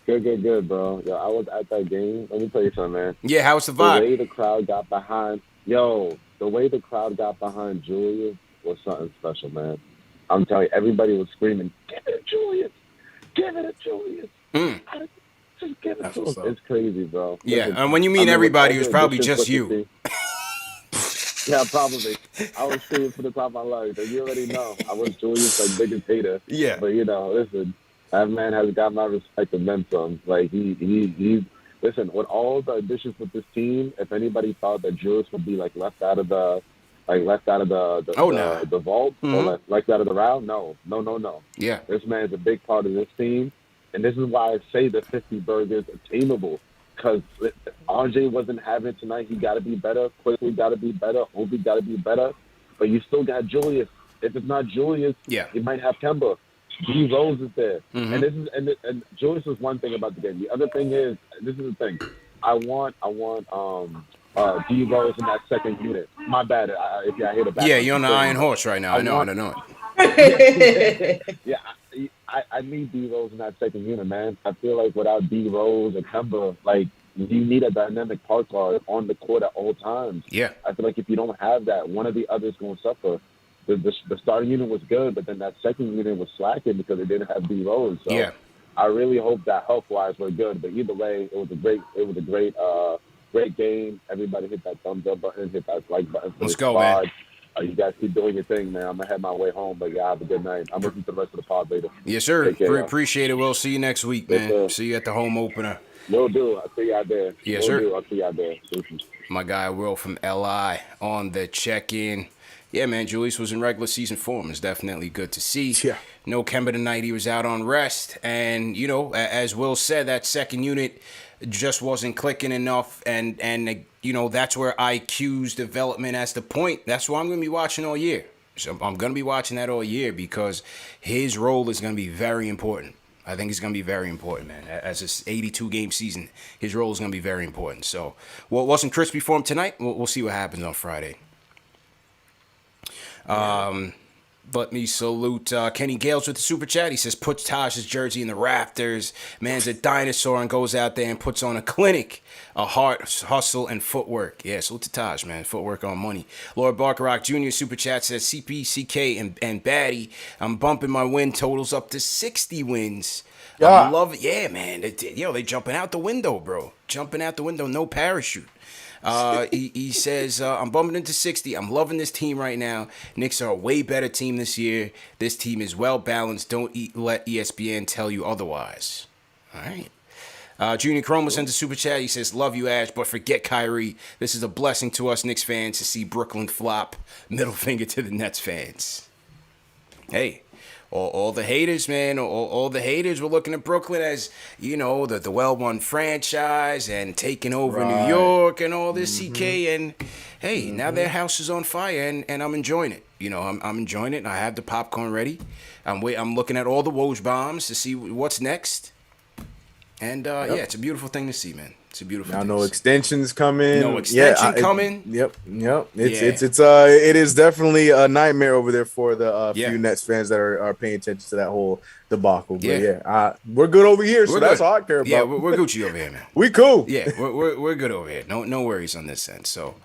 Good, bro. Yo, I was at that game. Let me tell you something, man. Yeah, how was the vibe? The way the crowd got behind Julius was something special, man. I'm telling you, everybody was screaming, "Give it to Julius! Give it to Julius!" Just give it to him. It's crazy, bro. Yeah, and when you mean everybody, it was probably just you. Yeah, probably. I was singing for the top of my life. And you already know. I was Julius, like, biggest hater. Yeah. But, listen, that man has got my respect and then some. Like, he's listen, with all the additions with this team, if anybody thought that Julius would be, like, left out of the the vault or left out of the round, no. Yeah. This man's a big part of this team. And this is why I say the 50 burger is attainable. Because RJ wasn't having it tonight. He got to be better. Quickly got to be better. Obi got to be better. But you still got Julius. If it's not Julius, you might have Kemba. D Rose is there. And this is and Julius is one thing about the game. The other thing is, this is the thing. I want D Rose in that second unit. My bad. If I hear the back. Yeah, you're on the Iron Horse right now. I know. Yeah. I need D Rose in that second unit, man. I feel like without D Rose and Kemba, like, you need a dynamic part guard on the court at all times. Yeah. I feel like if you don't have that, one of the others going to suffer. The starting unit was good, but then that second unit was slacking because they didn't have D Rose. So I really hope that health-wise we're good. But either way, it was a great game. Everybody hit that thumbs up button, hit that like button. Let's go, man. You guys keep doing your thing, man. I'm going to head my way home, but have a good night. I'm listening to the rest of the pod later. Yes, sir. Take care, Appreciate it. We'll see you next week, man. Yes, see you at the home opener. Will do. I'll see you out there. Yes, sir. I'll see you out there. My guy Will from LI on the check-in. Yeah, man, Julius was in regular season form. It's definitely good to see. Yeah. No Kemba tonight. He was out on rest. And, as Will said, that second unit just wasn't clicking enough. And that's where IQ's development as the point. That's what I'm going to be watching all year. So I'm going to be watching that all year because his role is going to be very important. I think it's going to be very important, man. As this 82-game season, his role is going to be very important. So, what wasn't crispy for him tonight, we'll see what happens on Friday. Let me salute Kenny Gales with the super chat. He says, puts Taj's jersey in the rafters. Man's a dinosaur and goes out there and puts on a clinic, a heart, hustle, and footwork. Yeah, salute to Taj, man. Footwork on money. Lord Barkerock Jr. super chat says, CP, CK, and Batty, I'm bumping my win totals up to 60 wins. Yeah. I love it. Yeah, man. They jumping out the window, bro. Jumping out the window, no parachute. He says, I'm bumping into 60. I'm loving this team right now. Knicks are a way better team this year. This team is well balanced. Don't let ESPN tell you otherwise. All right. Junior Chroma sends a super chat. He says, love you, Ash, but forget Kyrie. This is a blessing to us Knicks fans to see Brooklyn flop. Middle finger to the Nets fans. Hey. All the haters, man, all the haters were looking at Brooklyn as, the well-run franchise and taking over New York and all this, CK. And, hey, now their house is on fire, and I'm enjoying it. I'm enjoying it, and I have the popcorn ready. I'm looking at all the Woj bombs to see what's next. And, it's a beautiful thing to see, man. It's a beautiful thing. No extensions coming. No extension coming. Yep. It is definitely a nightmare over there for the few Nets fans that are paying attention to that whole debacle. But we're good over here, so that's all I care about. Yeah, we're Gucci over here, man. We cool. Yeah, we're good over here. No worries on this end. So,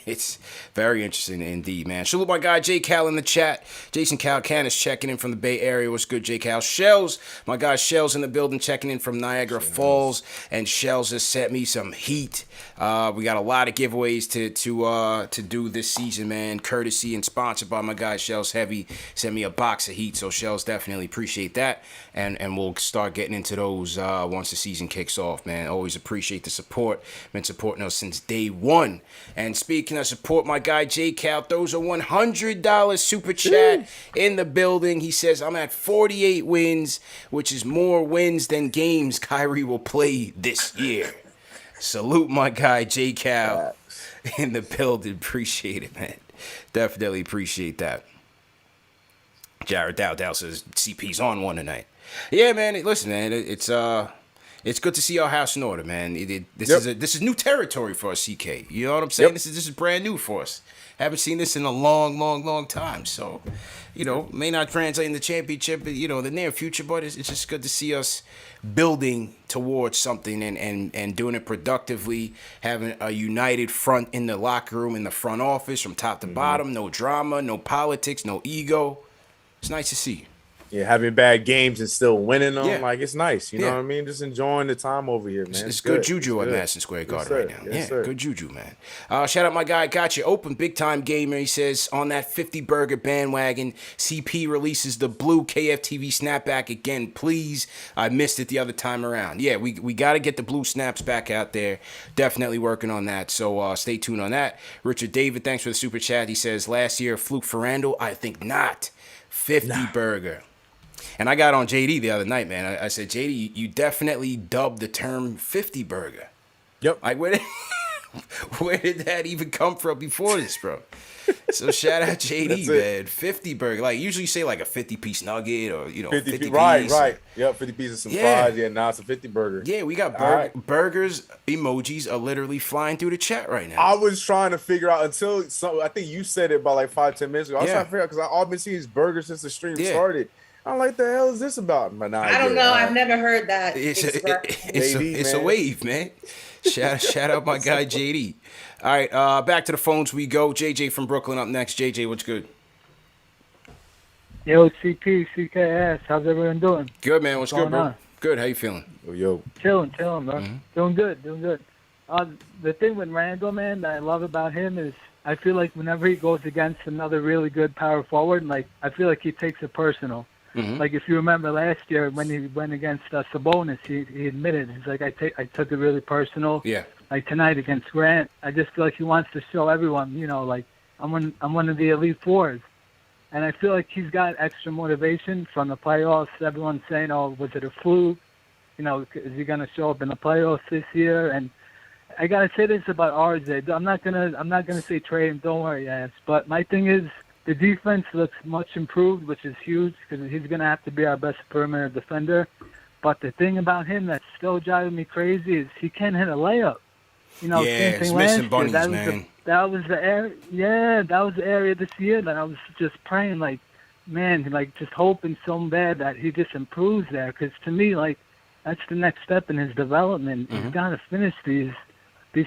it's very interesting indeed, man. Salute my guy J Cal in the chat. Jason Calcan is checking in from the Bay Area. What's good, J Cal? Shells, my guy Shells in the building, checking in from Niagara Falls, and Shells has sent me some heat. We got a lot of giveaways to do this season, man. Courtesy and sponsored by my guy Shells Heavy. Sent me a box of heat, so Shells definitely appreciate that, and we'll start getting into those once the season kicks off, man. Always appreciate the support. Been supporting us since day one. And speaking of support, my guy J Cal throws a $100 super chat in the building. He says, I'm at 48 wins, which is more wins than games Kyrie will play this year. Salute my guy J Cal in the building. Appreciate it, man. Definitely appreciate that. Jared Dowdell says CP's on one tonight. Yeah, man. Listen, man. It's good to see our house in order, man. This is new territory for us, CK. You know what I'm saying? Yep. This is brand new for us. Haven't seen this in a long time. So, may not translate in the championship, the near future, but it's just good to see us building towards something and doing it productively, having a united front in the locker room, in the front office, from top to bottom. No drama, no politics, no ego. It's nice to see. Yeah, having bad games and still winning them, Yeah. like it's nice. You know what I mean? Just enjoying the time over here, man. It's good juju at Madison Square Garden right now. Yes, yeah, good juju, man. Shout out my guy, got you open, big time gamer. He says on that 50 burger bandwagon, CP releases the blue KFTV snapback again, please. I missed it the other time around. Yeah, we got to get the blue snaps back out there. Definitely working on that. So stay tuned on that. Richard David, thanks for the super chat. He says last year fluke for Randall. I think not. 50 burger. And I got on JD the other night, man. I said, JD, you definitely dubbed the term 50 burger. Yep. Like, where did that even come from before this, bro? So shout out JD, man. 50 burger. Like, usually you say like a 50-piece nugget or, 50 piece. Right. Yep, 50 pieces, some fries. Yeah, now it's a 50 burger. Yeah, we got burgers emojis are literally flying through the chat right now. I was trying to figure out I think you said it about like 5-10 minutes ago. I was trying to figure out because I've been seeing these burgers since the stream started. I'm like, the hell is this about? But I don't know. I've never heard that. It's a wave, man. Shout out my guy JD. All right, back to the phones we go. JJ from Brooklyn up next. JJ, what's good? Yo, CP, CKS. How's everyone doing? Good, man. What's good, bro? Good. How you feeling? Yo. Chilling, bro. Mm-hmm. Doing good. The thing with Randall, man, that I love about him is I feel like whenever he goes against another really good power forward, like I feel like he takes it personal. Mm-hmm. Like if you remember last year when he went against Sabonis, he admitted he's like I took it really personal. Yeah. Like tonight against Grant, I just feel like he wants to show everyone, like I'm one of the elite fours, and I feel like he's got extra motivation from the playoffs. Everyone's saying, "Oh, was it a fluke? Is he gonna show up in the playoffs this year?" And I gotta say this about RJ. I'm not gonna say trade him. Don't worry, ass. But my thing is. The defense looks much improved, which is huge because he's going to have to be our best perimeter defender. But the thing about him that's still driving me crazy is he can't hit a layup. Same thing last year. Bunnies, that was the area. Yeah, that was the area this year that I was just praying, just hoping so bad that he just improves there. Because to me, that's the next step in his development. Mm-hmm. He's got to finish these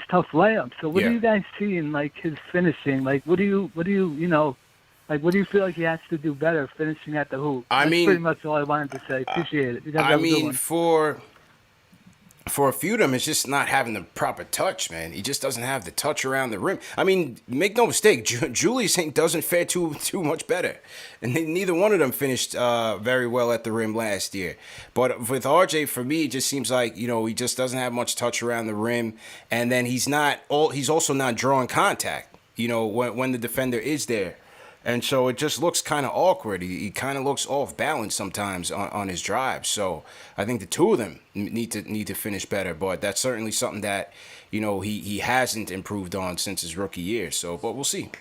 tough layups. So what do you guys see in his finishing? What do you what do you feel like he has to do better finishing at the hoop? That's pretty much all I wanted to say. Appreciate it. You guys have a good one. For a few of them, it's just not having the proper touch, man. He just doesn't have the touch around the rim. I mean, make no mistake, Julius doesn't fare too much better. And neither one of them finished very well at the rim last year. But with RJ, for me, it just seems like, he just doesn't have much touch around the rim. And then he's also not drawing contact, when the defender is there. And so it just looks kind of awkward. He kind of looks off balance sometimes on his drive. So I think the two of them need to finish better. But that's certainly something that he hasn't improved on since his rookie year. So, but we'll see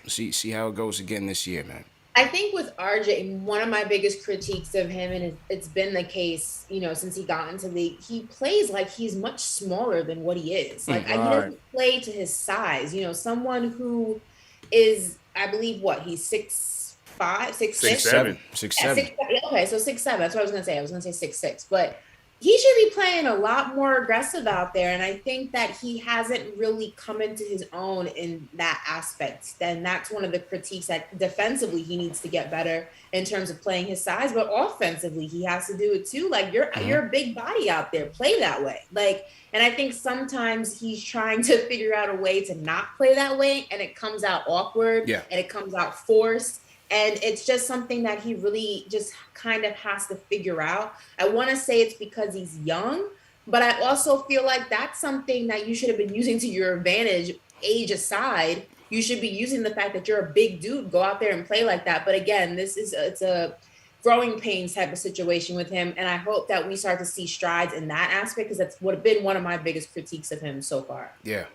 how it goes again this year, man. I think with RJ, one of my biggest critiques of him, and it's been the case, since he got into the league, he plays like he's much smaller than what he is. He doesn't play to his size. Someone who is. I believe he's 6'5", 6'6", 6'7". Okay, so 6'7". That's what I was gonna say. I was gonna say 6'6", but he should be playing a lot more aggressive out there. And I think that he hasn't really come into his own in that aspect. Then that's one of the critiques that defensively he needs to get better in terms of playing his size, but offensively he has to do it too. You're a big body out there, play that way. And I think sometimes he's trying to figure out a way to not play that way, and it comes out awkward, and it comes out forced. And it's just something that he really just kind of has to figure out. I want to say it's because he's young, but I also feel like that's something that you should have been using to your advantage, age aside. You should be using the fact that you're a big dude, go out there and play like that. But again, it's a growing pains type of situation with him. And I hope that we start to see strides in that aspect, because that's what been one of my biggest critiques of him so far. Yeah.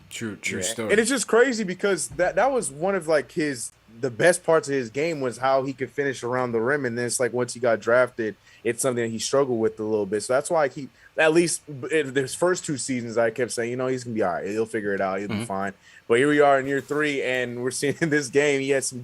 True story. And it's just crazy because that was one of the best parts of his game was how he could finish around the rim. And then it's once he got drafted, it's something that he struggled with a little bit. So that's why at least in his first 2 seasons, I kept saying, he's going to be all right. He'll figure it out. He'll be fine. But here we are in year 3, and we're seeing in this game, he had some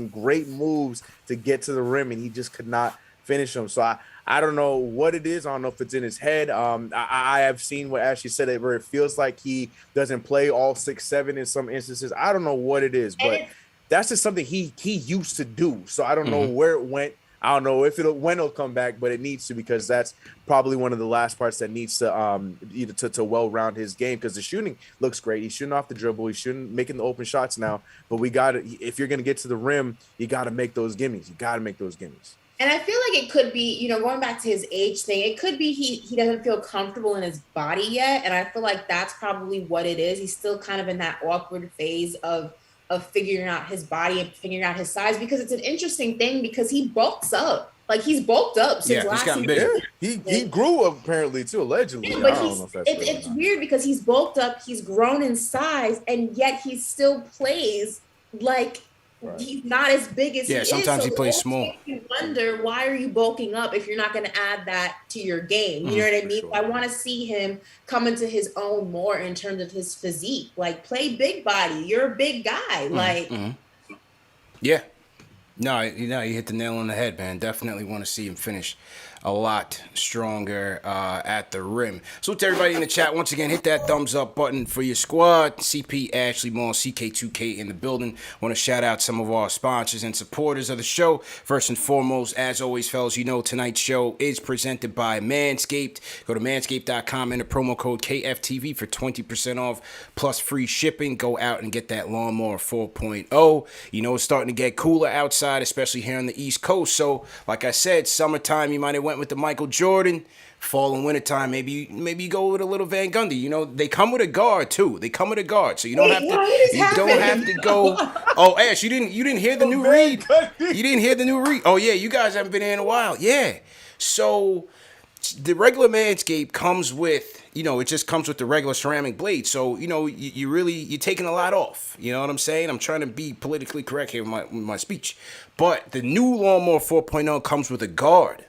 great moves to get to the rim, and he just could not finish them. So I don't know what it is. I don't know if it's in his head. I have seen what Ashley said, where it feels like he doesn't play all 6'7" in some instances. I don't know what it is, but that's just something he used to do. So I don't know where it went. I don't know when it'll come back, but it needs to, because that's probably one of the last parts that needs to to well round his game, because the shooting looks great. He's shooting off the dribble. He's making the open shots now. But if you're gonna get to the rim, you got to make those gimmies. You got to make those gimmies. And I feel like it could be, going back to his age thing, it could be he doesn't feel comfortable in his body yet. And I feel like that's probably what it is. He's still kind of in that awkward phase of figuring out his body and figuring out his size, because it's an interesting thing because he bulks up. Like, he's bulked up since last season. Yeah, he grew up apparently too, allegedly. Yeah, but it's weird because he's bulked up, he's grown in size, and yet he still plays like he's not as big as he is. Sometimes he plays small. You wonder, why are you bulking up if you're not going to add that to your game? You know what I mean? Sure. I want to see him come into his own more in terms of his physique. Like, play big body. You're a big guy. Yeah. No, you hit the nail on the head, man. Definitely want to see him finish a lot stronger at the rim. So to everybody in the chat, once again, hit that thumbs up button for your squad. CP, Ashley Moore, CK2K in the building. Want to shout out some of our sponsors and supporters of the show. First and foremost, as always, fellas, tonight's show is presented by Manscaped. Go to manscaped.com, enter promo code KFTV for 20% off plus free shipping. Go out and get that lawnmower 4.0. It's starting to get cooler outside, especially here on the East Coast. So, like I said, summertime, you might have went with the Michael Jordan. Fall and winter time, maybe you go with a little Van Gundy. They come with a guard too. So you don't have to go. Oh, Ash, you didn't hear the new read. You didn't hear the new read. Oh yeah, you guys haven't been here in a while. Yeah. So the regular Manscaped comes with, it just comes with the regular ceramic blade. So, you're taking a lot off. You know what I'm saying? I'm trying to be politically correct here with my speech. But the new Lawnmower 4.0 comes with a guard.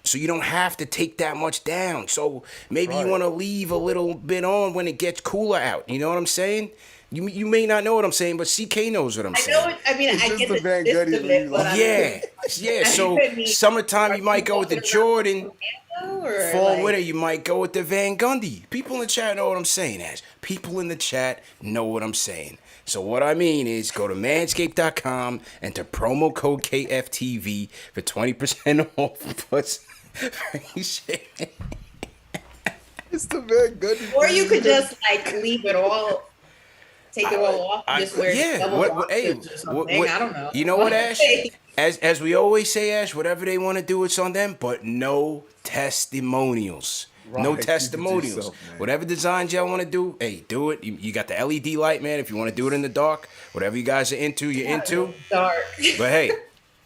So you don't have to take that much down. So maybe you want to leave a little bit on when it gets cooler out. You know what I'm saying? You may not know what I'm saying, but CK knows what I'm saying. I get the Van Gundy. Yeah. So summertime you might go with the Jordan. Fall winter you might go with the Van Gundy. People in the chat know what I'm saying, Ash. People in the chat know what I'm saying. So what I mean is, go to manscaped.com, enter promo code KFTV for 20% off plus free shipping. It's the Van Gundy. Or you could just leave it all. Take it all off. Just wear double or something. I don't know. You know what, Ash? As we always say, Ash, whatever they want to do, it's on them. But no testimonials. Right. No testimonials. Yourself, whatever designs y'all want to do, hey, do it. You got the LED light, man. If you want to do it in the dark, whatever you guys are into, you're into. Dark. But hey,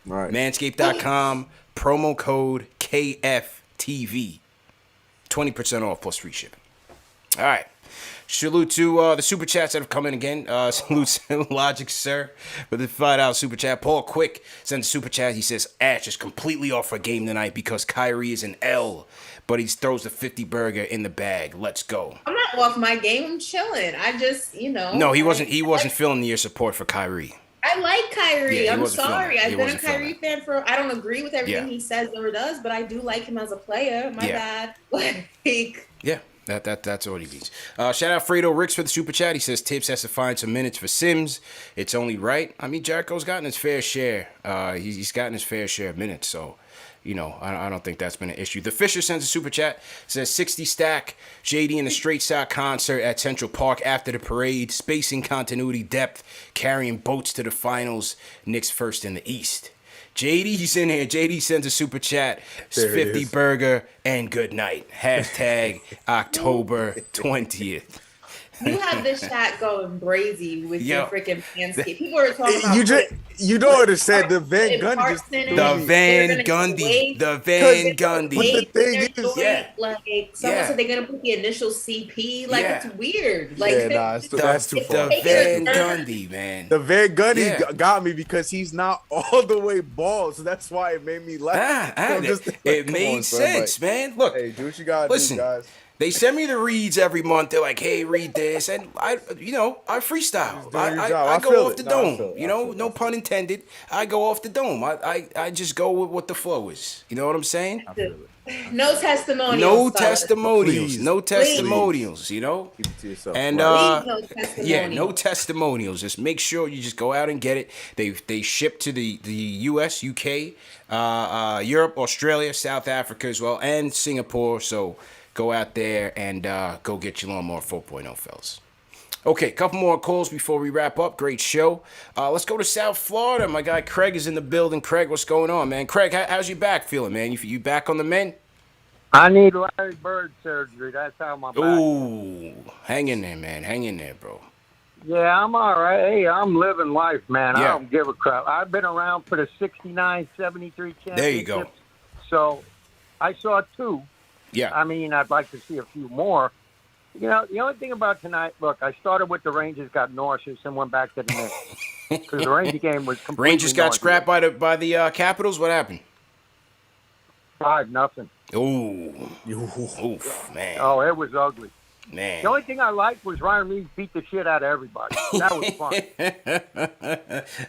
manscaped.com, promo code KFTV, 20% off plus free shipping. All right. Salute to the super chats that have come in again. Salute to Logic Sir for the $5 super chat. Paul Quick sends a super chat. He says, Ash is completely off for a game tonight because Kyrie is an L, but he throws the 50 burger in the bag. Let's go. I'm not off my game. I'm chilling. I just, No, he wasn't feeling your support for Kyrie. I like Kyrie. I'm sorry. I've been a Kyrie fan I don't agree with everything he says or does, but I do like him as a player. My bad. Yeah. That's all he needs. Shout out Fredo Ricks for the super chat. He says Tibbs has to find some minutes for Sims. It's only right. I mean, Jericho's gotten his fair share. He's gotten his fair share of minutes. So, I don't think that's been an issue. The Fisher sends a super chat. Says 60 stack. JD in the Straight Sock concert at Central Park after the parade. Spacing, continuity, depth. Carrying boats to the finals. Knicks first in the East. JD's in here. JD sends a super chat. It's 50 burger and good night. Hashtag October 20th. You have this chat going brazy with your freaking Manscaped. People are talking about you don't understand the Van Gundy. The Van Gundy. But the thing is, someone said they're gonna put the initial CP. It's weird. That's too far. The Van Gundy, man. The Van Gundy got me because he's not all the way bald, so that's why it made me laugh. It made sense, man. Look, hey, do what you gotta listen, do, guys. They send me the reads every month. They're like, "Hey, read this," and I freestyle. I go off the dome. No pun intended. I go off the dome. I just go with what the flow is. You know what I'm saying? No testimonials. No testimonials. No testimonials. You know. Keep it to yourself. And no testimonials. yeah, no testimonials. Just make sure you just go out and get it. They ship to the U.S., UK, Europe, Australia, South Africa as well, and Singapore. So. Go out there and go get your Lawnmower 4.0, fellas. Okay, a couple more calls before we wrap up. Great show. Let's go to South Florida. My guy Craig is in the building. Craig, what's going on, man? Craig, how's your back feeling, man? You back on the mend? I need Larry Bird surgery. That's how my back. Ooh, hang in there, man. Hang in there, bro. Yeah, I'm all right. Hey, I'm living life, man. Yeah. I don't give a crap. I've been around for the 69, 73 championship. There you go. So I saw 2. Yeah. I mean, I'd like to see a few more. You know, the only thing about tonight, look, I started with the Rangers got nauseous and went back to the Knicks. Because the Ranger game was completely Rangers got nauseous. scrapped by the Capitals. What happened? 5-0. Ooh. Oof, man. Oh, it was ugly. Man. The only thing I liked was Ryan Reeves beat the shit out of everybody. That was fun.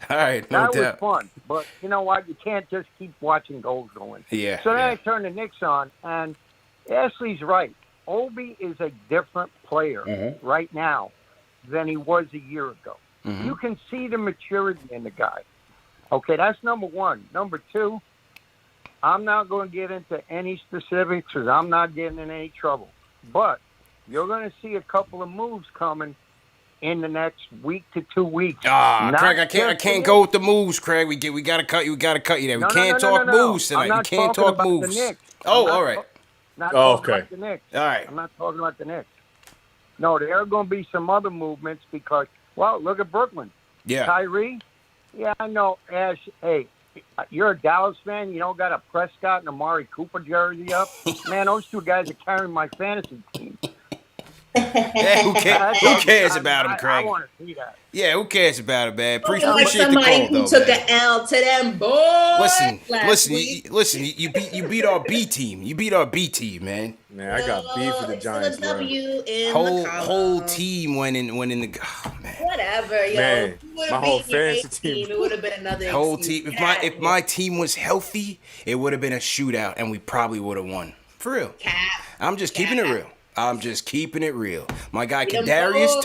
All right, no that doubt. was fun. But you know what? You can't just keep watching goals going. Yeah. So then I turned the Knicks on, and Ashley's right. Obi is a different player right now than he was a year ago. You can see the maturity in the guy. Okay, that's number one. Number two, I'm not going to get into any specifics because I'm not getting in any trouble. But you're going to see a couple of moves coming in the next week to 2 weeks. Craig, I can't go with the moves, Craig. We got to cut you. We got to cut you there. We can't talk moves tonight. We can't talk moves. Oh, all right. Not talking about the Knicks. All right. I'm not talking about the Knicks. No, there are going to be some other movements because, well, look at Brooklyn. Yeah. Kyrie. Yeah, I know. Ash, hey, you're a Dallas fan. You don't got a Prescott and Amari Cooper jersey up. Man, those two guys are carrying my fantasy team. Yeah, who cares about him, Craig? I want to see that. Yeah, who cares about it, man? Appreciate like the somebody call, who though, took man. an L to them boys. Listen. You beat our B team. You beat our B team, man. Man, I got beef with the Giants. W in Whole team went in the. Oh man. Whatever, yo. Man, my whole fantasy team. It would have been another Whole excuse. team. If my team was healthy, it would have been a shootout, and we probably would have won. For real. I'm just keeping it real. I'm just keeping it real. My guy Kadarius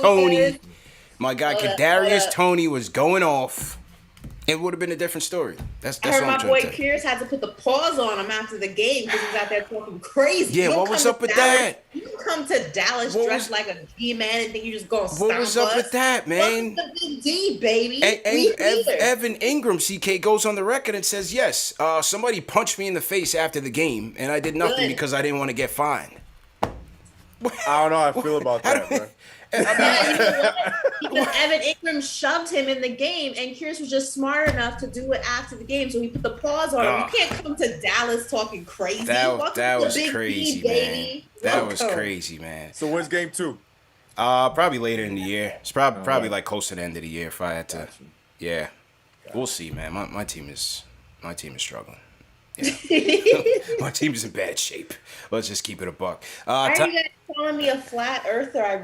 Toney was going off. It would have been a different story. That's I heard what I'm my trying boy to tell you. Pierce had to put the pause on him after the game because he was out there talking crazy. Yeah, what was up with that? You come to Dallas dressed like a G-man and think you just going to What was up with that, man? What's the big D, baby? Evan Ingram, CK, goes on the record and says, yes, somebody punched me in the face after the game, and I did nothing because I didn't want to get fined. I don't know how I feel about that, bro. Evan Ingram shoved him in the game, and Pierce was just smart enough to do it after the game, so he put the pause on him. You can't come to Dallas talking crazy. That was crazy, man. That was crazy, man. So when's game 2? Probably later in the year. It's probably like close to the end of the year if I had to. Yeah, we'll see, man. My team is struggling. Yeah. My team is in bad shape. Let's just keep it a buck. Are you guys calling me a flat earther? I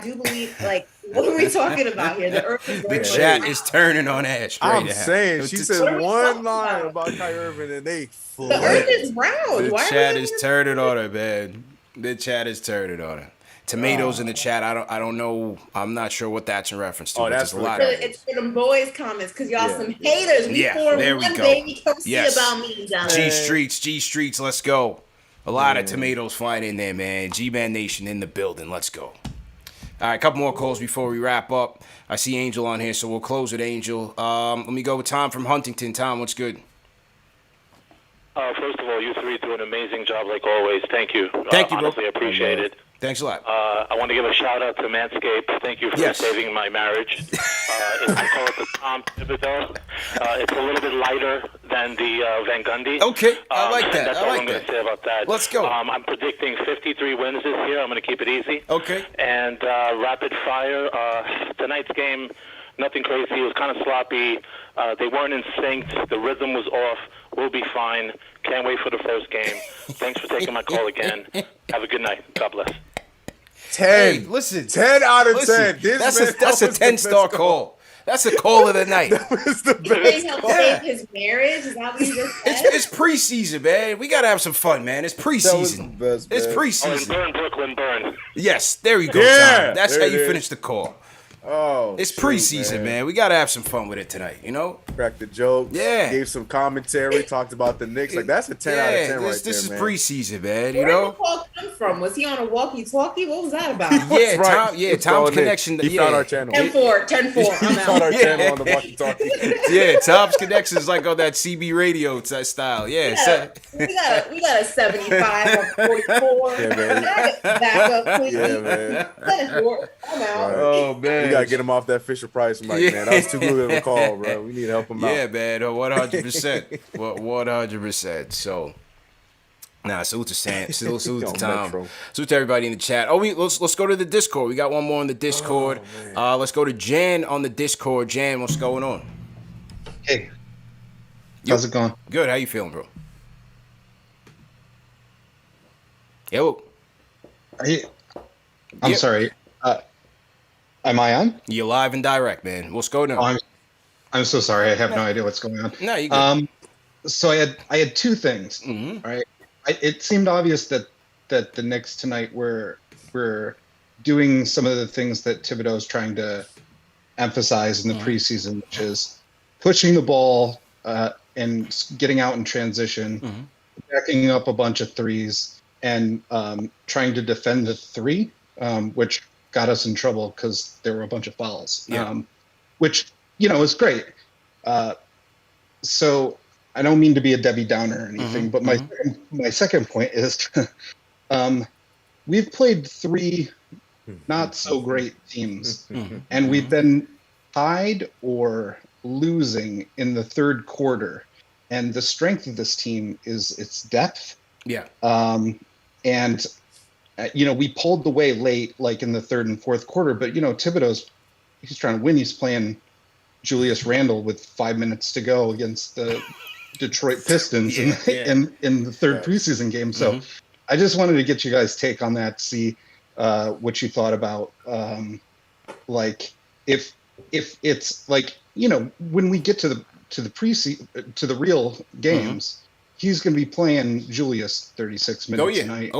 do believe, like, what are we talking about here? The earth is the chat is turning on Ash. I'm saying, she said one line about Kyrie Irving and they flip. The earth is round. The chat is turning on her, man. The chat is turning on her. Tomatoes in the chat. I don't know. I'm not sure what that's in reference to. That's a lot of it's for them boys comments because y'all some haters. There we go. Baby. Come see about me, G Streets, let's go. A lot of tomatoes flying in there, man. G-Man Nation in the building. Let's go. All right, a couple more calls before we wrap up. I see Angel on here, so we'll close with Angel. Let me go with Tom from Huntington. Tom, what's good? First of all, you three do an amazing job like always. Thank you. Thank you, bro. Honestly, appreciate it. Thanks a lot. I want to give a shout out to Manscaped. Thank you for saving my marriage. I call it the Tom Thibodeau. It's a little bit lighter than the Van Gundy. Okay, I like that. That's all I'm going to say about that. Let's go. I'm predicting 53 wins this year. I'm going to keep it easy. Okay. And rapid fire. Tonight's game, Nothing crazy. It was kind of sloppy. They weren't in sync. The rhythm was off. We'll be fine. Can't wait for the first game. Thanks for taking my call again. Have a good night. God bless. 10. Hey, listen. 10 out of 10. That's a 10-star call. That's a call of the night. That was the He didn't help best. save his marriage. Is that what you just said? It's preseason, man. We gotta have some fun, man. It's preseason. It's Oh, and preseason. burn, Brooklyn, burn. Yes, there you go, Yeah, Tom. That's there how it you is. finish the call. Oh, It's shoot, preseason, man. We gotta have some fun with it tonight. You know? Cracked the joke. Yeah. Gave some commentary. Talked about the Knicks. Like that's a 10 out of 10 right this there, is man. preseason, man. You Where did the know? call come from? Was he on a walkie-talkie? What was that about? Yeah, right. Tom. Yeah, It's Tom's calling in. connection. He found our channel. 10-4, 10-4. I'm Found our out. channel on the walkie-talkie. Yeah, Tom's connection is like on that CB radio style. Yeah, We got a 75 or 44. Yeah, man. Back up quickly. Yeah, man. 10-4. I'm out. Oh man, We gotta get him off that Fisher Price mic, man. That was too good of a call, bro. We need to help him out. Yeah, man, 100%. 100%. So, salute to Sam. Salute to Yo, Tom. Metro. Salute to everybody in the chat. Oh, let's go to the Discord. We got one more on the Discord. Let's go to Jan on the Discord. Jan, what's going on? Hey, how's it going? Good. How you feeling, bro? Yo. I'm sorry. Am I on? You're live and direct, man. What's going on? Oh, I'm so sorry. I have no idea what's going on. No, you good. So I had two things. Right. It seemed obvious that the Knicks tonight were doing some of the things that Thibodeau is trying to emphasize in the preseason, which is pushing the ball and getting out in transition, backing up a bunch of threes, and trying to defend the three, which got us in trouble because there were a bunch of fouls, which, is great. So I don't mean to be a Debbie Downer or anything, but my second point is we've played three not so great teams, and we've been tied or losing in the third quarter. And the strength of this team is its depth. Yeah. And we pulled the way late, like in the third and fourth quarter, but he's trying to win. He's playing Julius Randle with 5 minutes to go against the Detroit Pistons in the third preseason game. So I just wanted to get you guys' take on that, see what you thought about like if it's like, when we get to the real games, he's going to be playing Julius 36 minutes tonight.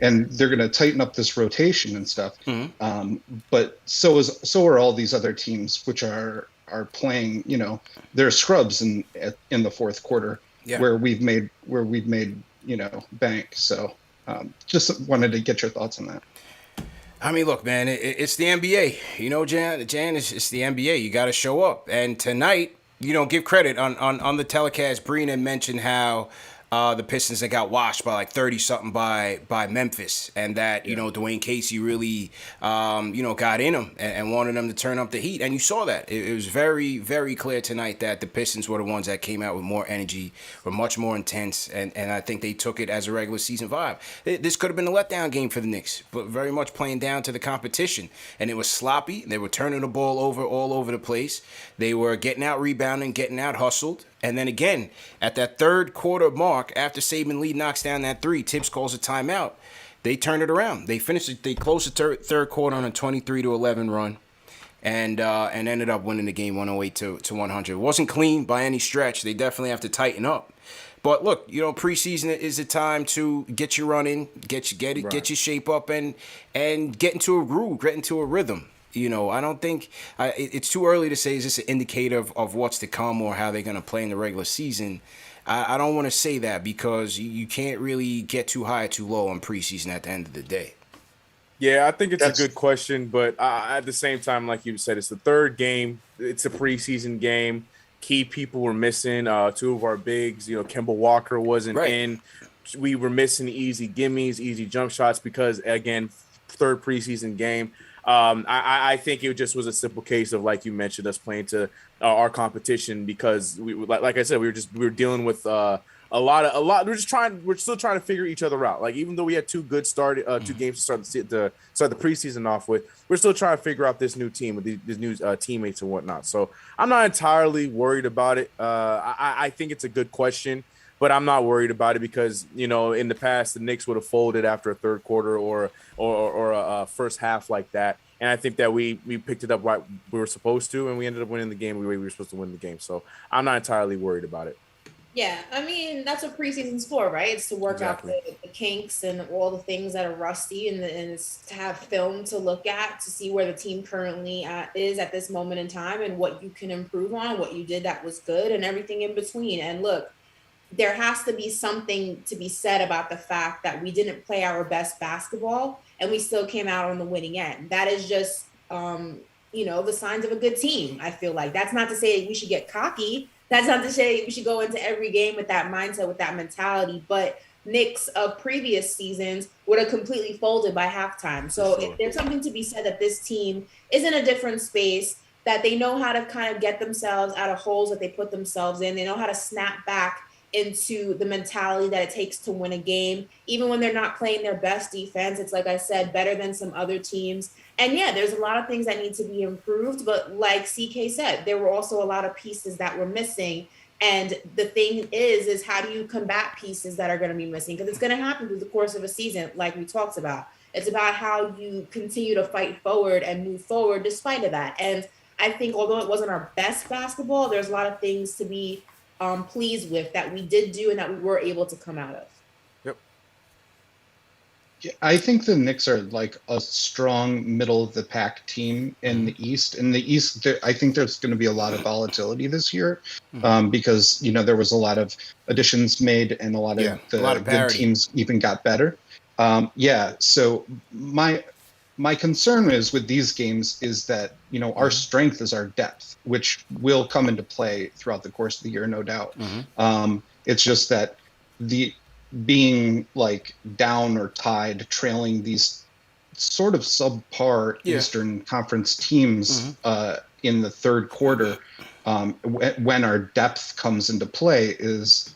And they're going to tighten up this rotation and stuff. But so are all these other teams, which are playing, they're scrubs in the fourth quarter where we've made bank. So just wanted to get your thoughts on that. I mean, look, man, it's the NBA. Jan, it's the NBA. You got to show up. And tonight, give credit on the telecast. Brina mentioned how the Pistons that got washed by like 30-something by Memphis, and that Dwayne Casey really got in them and wanted them to turn up the heat, and you saw that. It was very, very clear tonight that the Pistons were the ones that came out with more energy, were much more intense, and I think they took it as a regular season vibe. This could have been a letdown game for the Knicks, but very much playing down to the competition, and it was sloppy. They were turning the ball over all over the place. They were getting out rebounding, getting out hustled. And then again, at that third quarter mark, after Saban Lee knocks down that three, Tibbs calls a timeout. They turn it around. They finished it. They closed the third quarter on a 23-11 run, and ended up winning the game 108-100. It wasn't clean by any stretch. They definitely have to tighten up. But look, preseason is a time to get your run in, get your shape up, and get into a groove, get into a rhythm. I don't think it's too early to say is this an indicator of what's to come or how they're going to play in the regular season. I don't want to say that because you can't really get too high or too low on preseason at the end of the day. Yeah, I think it's a good question, but at the same time, like you said, it's the third game. It's a preseason game. Key people were missing. Two of our bigs, Kemba Walker wasn't in. We were missing easy gimmies, easy jump shots because, again, third preseason game. I think it just was a simple case of, like you mentioned, us playing to our competition because we, like I said, we were dealing with a lot. We're still trying to figure each other out. Like even though we had two games to start the preseason off with, we're still trying to figure out this new team with these new teammates and whatnot. So I'm not entirely worried about it. I think it's a good question, but I'm not worried about it because in the past the Knicks would have folded after a third quarter or a first half like that. And I think that we picked it up right we were supposed to, and we ended up winning the game the way we were supposed to win the game. So I'm not entirely worried about it. Yeah, I mean, that's what preseason's for, right? It's to work out the kinks and all the things that are rusty and it's to have film to look at to see where the team currently is at this moment in time and what you can improve on, what you did that was good, and everything in between. And look, there has to be something to be said about the fact that we didn't play our best basketball and we still came out on the winning end. That is just, the signs of a good team, I feel like. That's not to say we should get cocky. That's not to say we should go into every game with that mindset, with that mentality. But Knicks of previous seasons would have completely folded by halftime. So there's something to be said that this team is in a different space, that they know how to kind of get themselves out of holes that they put themselves in. They know how to snap back into the mentality that it takes to win a game. Even when they're not playing their best defense, it's, like I said, better than some other teams. And yeah, there's a lot of things that need to be improved. But like CK said, there were also a lot of pieces that were missing. And the thing is how do you combat pieces that are going to be missing? Because it's going to happen through the course of a season, like we talked about. It's about how you continue to fight forward and move forward despite of that. And I think although it wasn't our best basketball, there's a lot of things to be pleased with that we did do and that we were able to come out of. Yep. Yeah, I think the Knicks are like a strong middle of the pack team in the East. In the East, I think there's going to be a lot of volatility this year because there was a lot of additions made and a lot of good teams even got better. So my concern is with these games is that our strength is our depth, which will come into play throughout the course of the year, no doubt. It's just that the being like down or tied, trailing these sort of subpar Eastern Conference teams in the third quarter, when our depth comes into play, is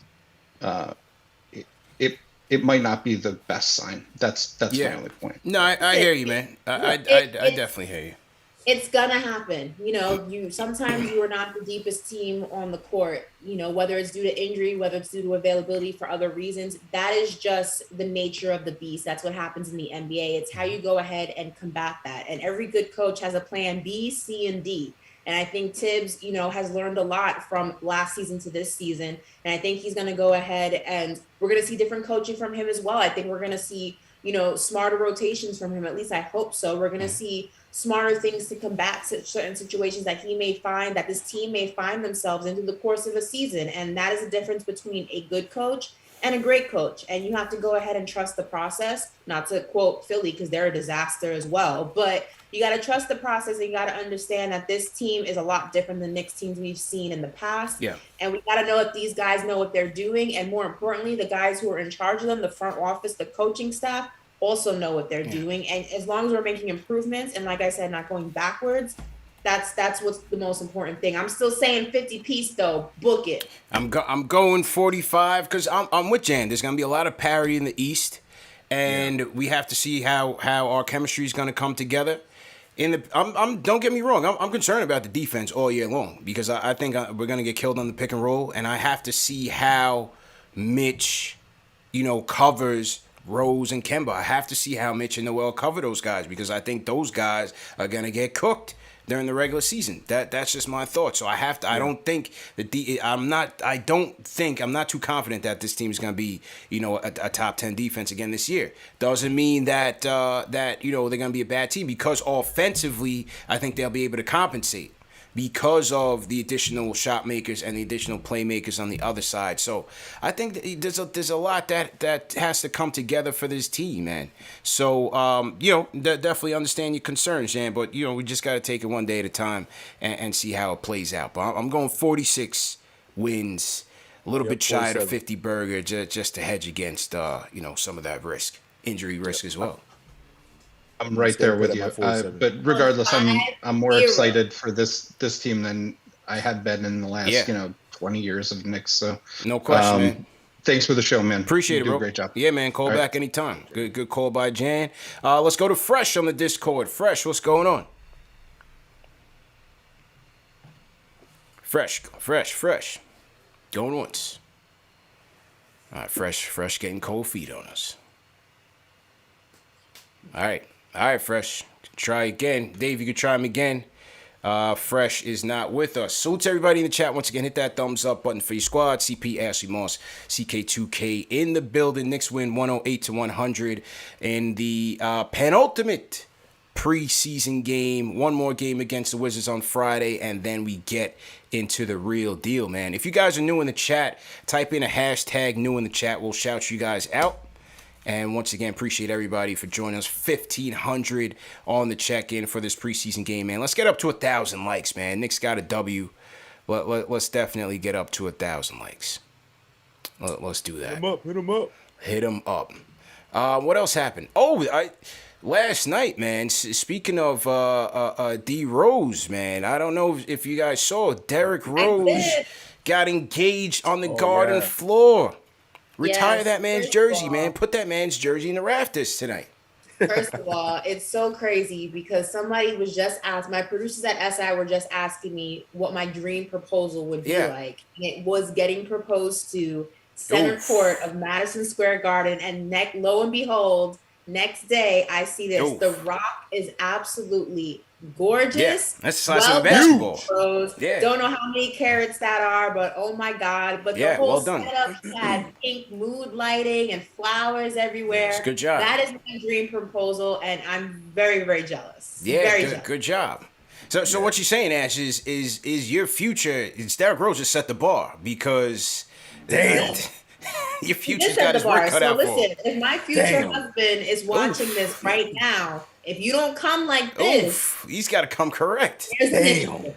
it might not be the best sign. That's my only point. No, I hear you, man. I definitely hear you. It's gonna happen. Sometimes you are not the deepest team on the court, whether it's due to injury, whether it's due to availability for other reasons. That is just the nature of the beast. That's what happens in the NBA. It's how you go ahead and combat that. And every good coach has a plan B, C, and D. And I think Tibbs, has learned a lot from last season to this season. And I think he's going to go ahead and we're going to see different coaching from him as well. I think we're going to see, smarter rotations from him. At least I hope so. We're going to see smarter things to combat certain situations that he may find, that this team may find themselves in through the course of a season. And that is the difference between a good coach and a great coach. And you have to go ahead and trust the process, not to quote Philly because they're a disaster as well. But you got to trust the process and you got to understand that this team is a lot different than Knicks teams we've seen in the past. Yeah. And we got to know if these guys know what they're doing. And more importantly, the guys who are in charge of them, the front office, the coaching staff, also know what they're doing. And as long as we're making improvements and, like I said, not going backwards, that's what's the most important thing. I'm still saying 50-piece though. Book it. I'm going 45 because I'm with Jan. There's gonna be a lot of parity in the East, and we have to see how our chemistry is gonna come together. Don't get me wrong. I'm concerned about the defense all year long because I think we're gonna get killed on the pick and roll, and I have to see how Mitch, covers Rose and Kemba. I have to see how Mitch and Noel cover those guys because I think those guys are gonna get cooked during the regular season. That's just my thought. So I have to. I don't think I'm not too confident that this team is going to be a top 10 defense again this year. Doesn't mean that they're going to be a bad team because offensively I think they'll be able to compensate because of the additional shot makers and the additional playmakers on the other side. So I think there's a lot that has to come together for this team, man. So, definitely understand your concerns, Jan, but, we just got to take it one day at a time and see how it plays out. But I'm going 46 wins, a little bit shy of 50 burger, just to hedge against, some of that injury risk as well. I'm right there with you. But regardless, I'm more excited for this team than I had been in the last 20 years of Knicks. So no question, man. Thanks for the show, man. Appreciate it, do bro. a great job. Yeah, man. Call back anytime. Good call by Jan. Let's go to Fresh on the Discord. Fresh, what's going on? Fresh. Going once. All right, Fresh getting cold feet on us. All right, Fresh. Try again. Dave, you could try him again. Fresh is not with us. Salute to everybody in the chat. Once again, hit that thumbs up button for your squad. CP, Ashley Moss, CK2K in the building. Knicks win 108-100 in the penultimate preseason game. One more game against the Wizards on Friday, and then we get into the real deal, man. If you guys are new in the chat, type in a hashtag new in the chat. We'll shout you guys out. And once again, appreciate everybody for joining us. 1,500 on the check-in for this preseason game, man. Let's get up to 1,000 likes, man. Knicks got a W. Let's definitely get up to 1,000 likes. Let's do that. Hit them up. What else happened? Last night, man, speaking of D. Rose, man, I don't know if you guys saw, Derrick Rose got engaged on the garden floor. Retire that man's jersey, man. Put that man's jersey in the rafters tonight. First of all, it's so crazy because somebody was just asked, my producers at SI were just asking me what my dream proposal would be like. And it was getting proposed to center court of Madison Square Garden, and lo and behold, next day I see this. The Rock is absolutely gorgeous. Yeah, that's the size of a basketball. Don't know how many carats that are, but oh my God. But the whole setup had pink mood lighting and flowers everywhere. It's a good job. That is my dream proposal, and I'm very, very jealous. Yeah, very jealous. Good job. So what you're saying, Ash, is your future, Derrick Rose just set the bar because your future's got his work cut out for him. Listen, if my future husband is watching this right now, if you don't come like this, he's got to come correct. That's all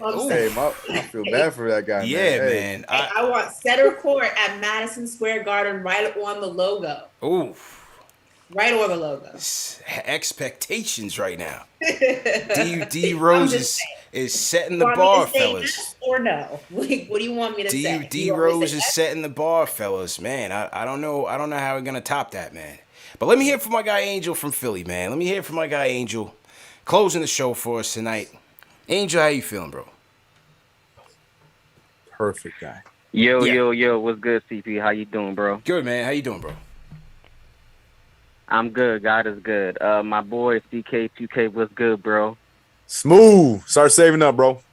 I'm saying. I feel bad for that guy. Yeah, man. I want center court at Madison Square Garden right on the logo. Right on the logo. Expectations right now. D. Rose is setting the bar, fellas. Yes or no? What do you want me to say? D. Rose is setting the bar, fellas. Man, I don't know how we're gonna top that, man. But let me hear from my guy Angel from Philly, man. Let me hear from my guy Angel, closing the show for us tonight. Angel, how you feeling, bro? Perfect guy. Yo, what's good, CP? How you doing, bro? Good, man. How you doing, bro? I'm good. God is good. My boy CK2K, what's good, bro? Smooth. Start saving up, bro.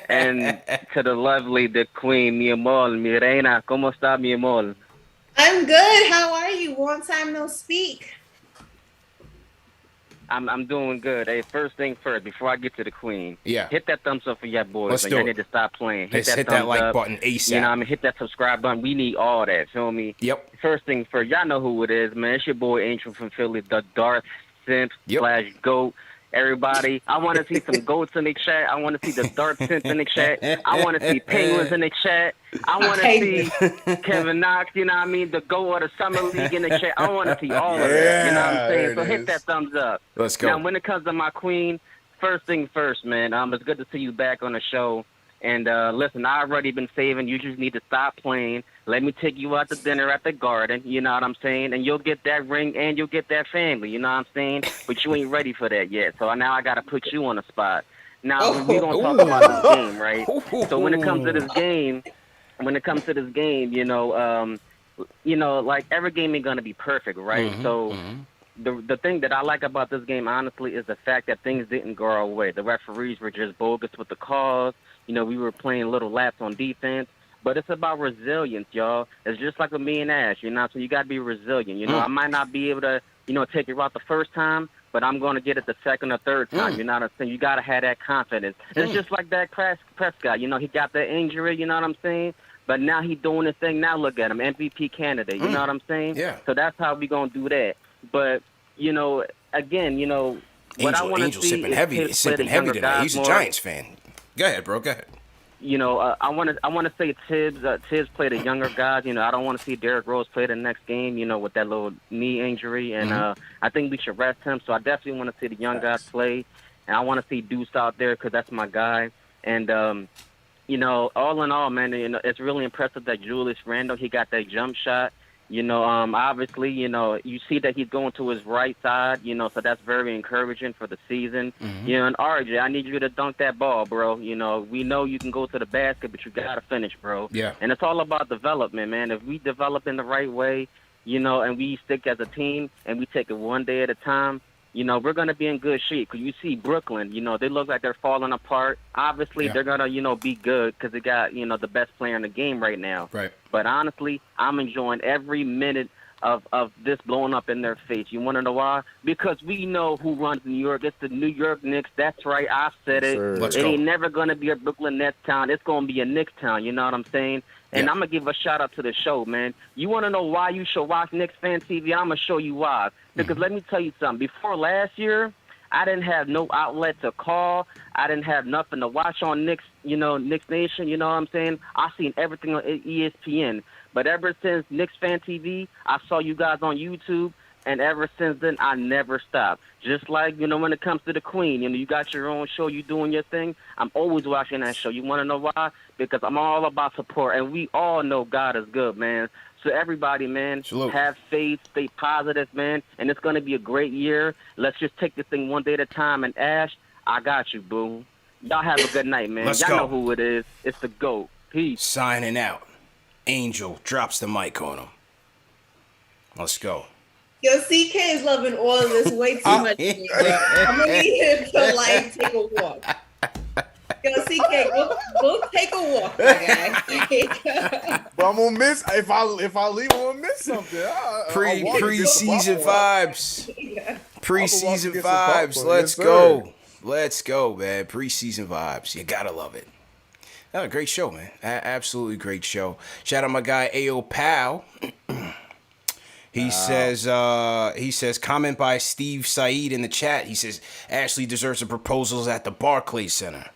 And to the lovely, the queen, mi amor, mi reina, ¿cómo está, mi amor? I'm good. How are you? Long time no speak. I'm doing good. Hey, first thing first, before I get to the queen, hit that thumbs up for your boys. Let's do I it. need to stop playing. Hit that like button ASAP. You know what I mean? Hit that subscribe button. We need all that. Feel me? Yep. First thing first, y'all know who it is, man. It's your boy Angel from Philly, the Darth Simp / GOAT. Everybody, I want to see some goats in the chat. I want to see the Darth Simp in the chat. I want to see penguins in the chat. I want to see Kevin Knox, you know what I mean, the GOAT of the Summer League in the chat. I want to see all of that, you know what I'm saying? So hit that thumbs up. Let's go. Now, when it comes to my queen, first thing first, man, it's good to see you back on the show. And listen, I've already been saving. You just need to stop playing. Let me take you out to dinner at the garden. You know what I'm saying? And you'll get that ring and you'll get that family. You know what I'm saying? But you ain't ready for that yet. So now I got to put you on the spot. Now, we're going to talk about this game, right? So when it comes to this game, you know, like every game ain't going to be perfect, right? So the thing that I like about this game, honestly, is the fact that things didn't go our way. The referees were just bogus with the calls. You know, we were playing little laps on defense. But it's about resilience, y'all. It's just like with me and Ash, you know, so you got to be resilient. You know, I might not be able to, you know, take it out the first time, but I'm going to get it the second or third time. You know what I'm saying? You got to have that confidence. It's just like that Prescott. You know, he got the injury, you know what I'm saying? But now he doing his thing. Now look at him, MVP candidate. You know what I'm saying? Yeah. So that's how we going to do that. But, you know, again, you know, what I want to see sipping heavy tonight. He's a Giants fan. Go ahead, bro. Go ahead. You know, I want to say Tibbs played the younger guys. You know, I don't want to see Derrick Rose play the next game, you know, with that little knee injury. And I think we should rest him. So I definitely want to see the young guys play. And I want to see Deuce out there because that's my guy. And you know, all in all, man, you know, it's really impressive that Julius Randle, he got that jump shot. You know, obviously, you know, you see that he's going to his right side, you know, so that's very encouraging for the season. You know, and RJ, I need you to dunk that ball, bro. You know, we know you can go to the basket, but you got to finish, bro. Yeah. And it's all about development, man. If we develop in the right way, you know, and we stick as a team and we take it one day at a time, you know, we're going to be in good shape. Because you see Brooklyn, you know, they look like they're falling apart. Obviously, they're going to, you know, be good because they got, you know, the best player in the game right now. Right. But honestly, I'm enjoying every minute of this blowing up in their face. You want to know why? Because we know who runs New York. It's the New York Knicks. That's right. I said it. Let's it go. ain't never going to be a Brooklyn Nets town. It's going to be a Knicks town. You know what I'm saying? And I'm going to give a shout out to the show, man. You want to know why you should watch KnicksFanTV? I'm going to show you why. Because let me tell you something. Before last year, I didn't have no outlet to call. I didn't have nothing to watch on Knicks, you know, Knicks Nation, you know what I'm saying? I seen everything on ESPN. But ever since KnicksFanTV, I saw you guys on YouTube, and ever since then, I never stopped. Just like, you know, when it comes to the Queen, you know, you got your own show, you doing your thing. I'm always watching that show. You want to know why? Because I'm all about support, and we all know God is good, man. So everybody, man, have faith, stay positive, man, and it's going to be a great year. Let's just take this thing one day at a time. And Ash, I got you, boo. Y'all have a good night, man. Y'all know who it is. It's the GOAT. Peace. Signing out. Angel drops the mic on him. Let's go. Yo, CK is loving all of this way too much. I'm gonna need him to like take a walk. Yo, CK, go take a walk, my guy. But I'm gonna miss if I leave. I'm gonna miss something. Preseason vibes. Preseason vibes. Let's go. Let's go, man. Preseason vibes. You gotta love it. Oh, great show, man. Absolutely great show. Shout out my guy A.O. Pal. He says, comment by Steve Said in the chat. He says, Ashley deserves some proposals at the Barclays Center.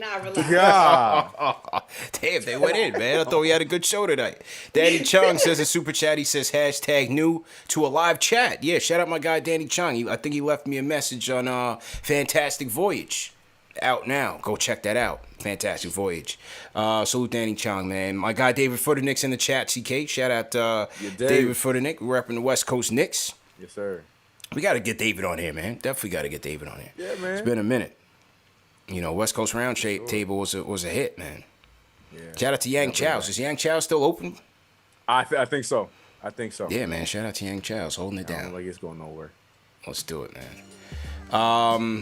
Nah, relax. Yeah. Damn, they went in, man. I thought we had a good show tonight. Danny Chung says in Super Chat, he says, hashtag new to a live chat. Yeah, shout out my guy Danny Chung. I think he left me a message on Fantastic Voyage. Out now. Go check that out. Fantastic Voyage. Salute Danny Chung, man. My guy David Footernick's in the chat, CK. Shout out David Footernick. We're repping the West Coast Knicks. Yes, sir. We got to get David on here, man. Definitely got to get David on here. Yeah, man. It's been a minute. You know, West Coast Round Table was a hit, man. Yeah. Shout out to Yang Chow's. Is Yang Chow's still open? I think so. I think so. Yeah, man. Shout out to Yang Chow's holding it down. I don't like it's going nowhere. Let's do it, man.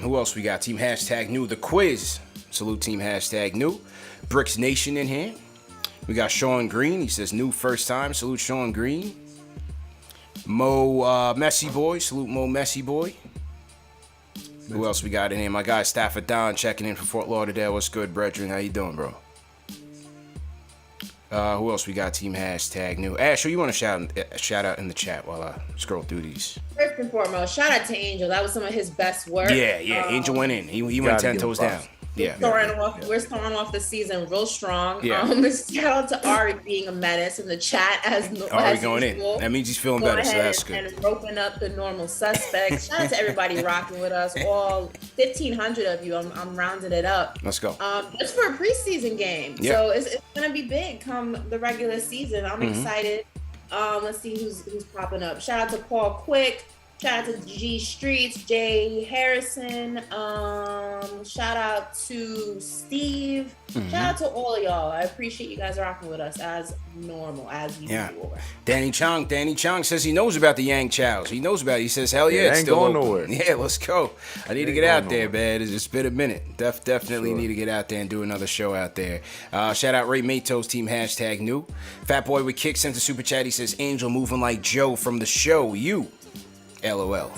Who else we got? Team hashtag new. The quiz. Salute team hashtag new. Bricks Nation in here. We got Sean Green. He says new first time. Salute Sean Green. Mo Messy Boy. Salute Mo Messy Boy. Who else we got in here? My guy Stafford Don checking in from Fort Lauderdale. What's good, brethren? How you doing, bro? Who else we got? Team hashtag new. Ash, who you want to shout out in the chat while I scroll through these? First and foremost, shout out to Angel. That was some of his best work. Yeah. Angel went in. He went 10 toes down. Yeah. We're starting off the season real strong. Yeah. Shout out to Ari being a menace in the chat as Ari going in. That means he's feeling better, so that's good. And roping up the normal suspects. Shout out to everybody rocking with us. All 1,500 of you. I'm rounding it up. Let's go. Just for a preseason game. Yeah. So it's gonna be big come the regular season. I'm excited. Let's see who's popping up. Shout out to Paul Quick. Shout out to G Streets, Jay Harrison. Shout out to Steve. Shout out to all of y'all. I appreciate you guys rocking with us as normal, as usual. Yeah. Danny Chung says he knows about the Yang Chows. He knows about it. He says, hell yeah, it's ain't still going open. nowhere. Yeah, let's go. I need to get out there, man. It's been a minute. Definitely need to get out there and do another show out there. Shout out Ray Mato's team, hashtag new. Fat Boy with Kick sent a super chat. He says, Angel moving like Joe from the show. You. LOL.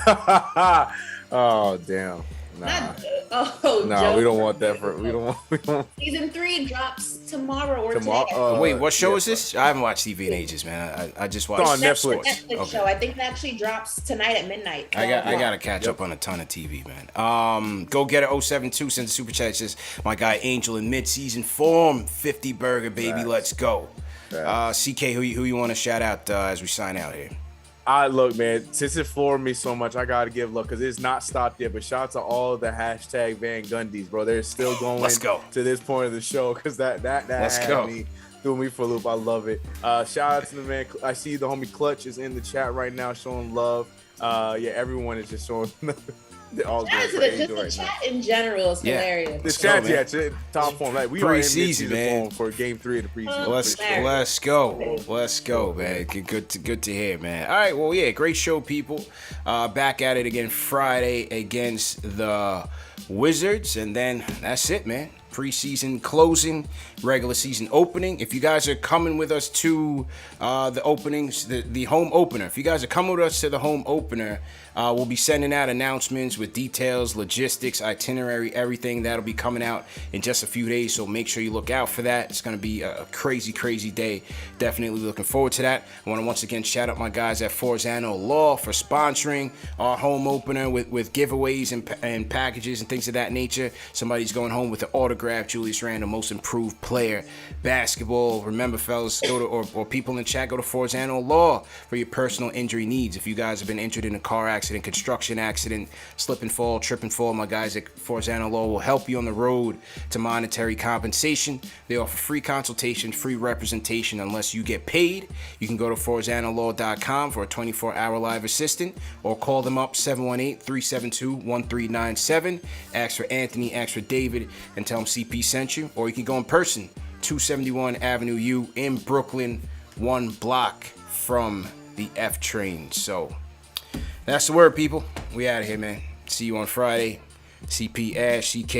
Oh damn. Nah. Joe, we don't want that we don't want Season 3 drops tomorrow or tomorrow. today. Wait, what show is this? I haven't watched TV in ages, man. I just watched on Netflix. Netflix show. I think it actually drops tonight at midnight. I gotta catch up on a ton of TV, man. Go get it 072 sent the super chat. Says my guy Angel in mid-season form. 50 burger baby. Let's go. CK, who you want to shout out as we sign out here? Look, man, since it floored me so much, I gotta give love because it's not stopped yet. But shout out to all the hashtag Van Gundy's, bro. They're still going to this point of the show because that threw me for a loop. I love it. Shout out to the man. I see the homie Clutch is in the chat right now showing love. Everyone is just showing all the chat in general is hilarious. The chat, top form. Like we are in mid-season man for Game 3 of the preseason. Let's go, man. Good to hear, man. All right, well, great show, people. Back at it again Friday against the Wizards, and then that's it, man. Preseason closing, regular season opening. If you guys are coming with us to the openings, the home opener, if you guys are coming with us to the home opener, we'll be sending out announcements with details, logistics, itinerary, everything. That'll be coming out in just a few days, so make sure you look out for that. It's going to be a crazy, crazy day. Definitely looking forward to that. I want to once again shout out my guys at Forzano Law for sponsoring our home opener with giveaways and packages and things of that nature. Somebody's going home with the autograph Julius Randle Most Improved Player Basketball. Remember, fellas, go to or people in the chat, go to Forzano Law for your personal injury needs. If you guys have been injured in a car accident, construction accident, slip and fall, trip and fall, my guys at Forzano Law will help you on the road to monetary compensation. They offer free consultation, free representation unless you get paid. You can go to ForzanoLaw.com for a 24-hour live assistant or call them up 718-372-1397. Ask for Anthony, ask for David, and tell them CP sent you. Or you can go in person, 271 Avenue U in Brooklyn, 1 block from the F train. So that's the word, people. We out of here, man. See you on Friday. CP, Ash, CK.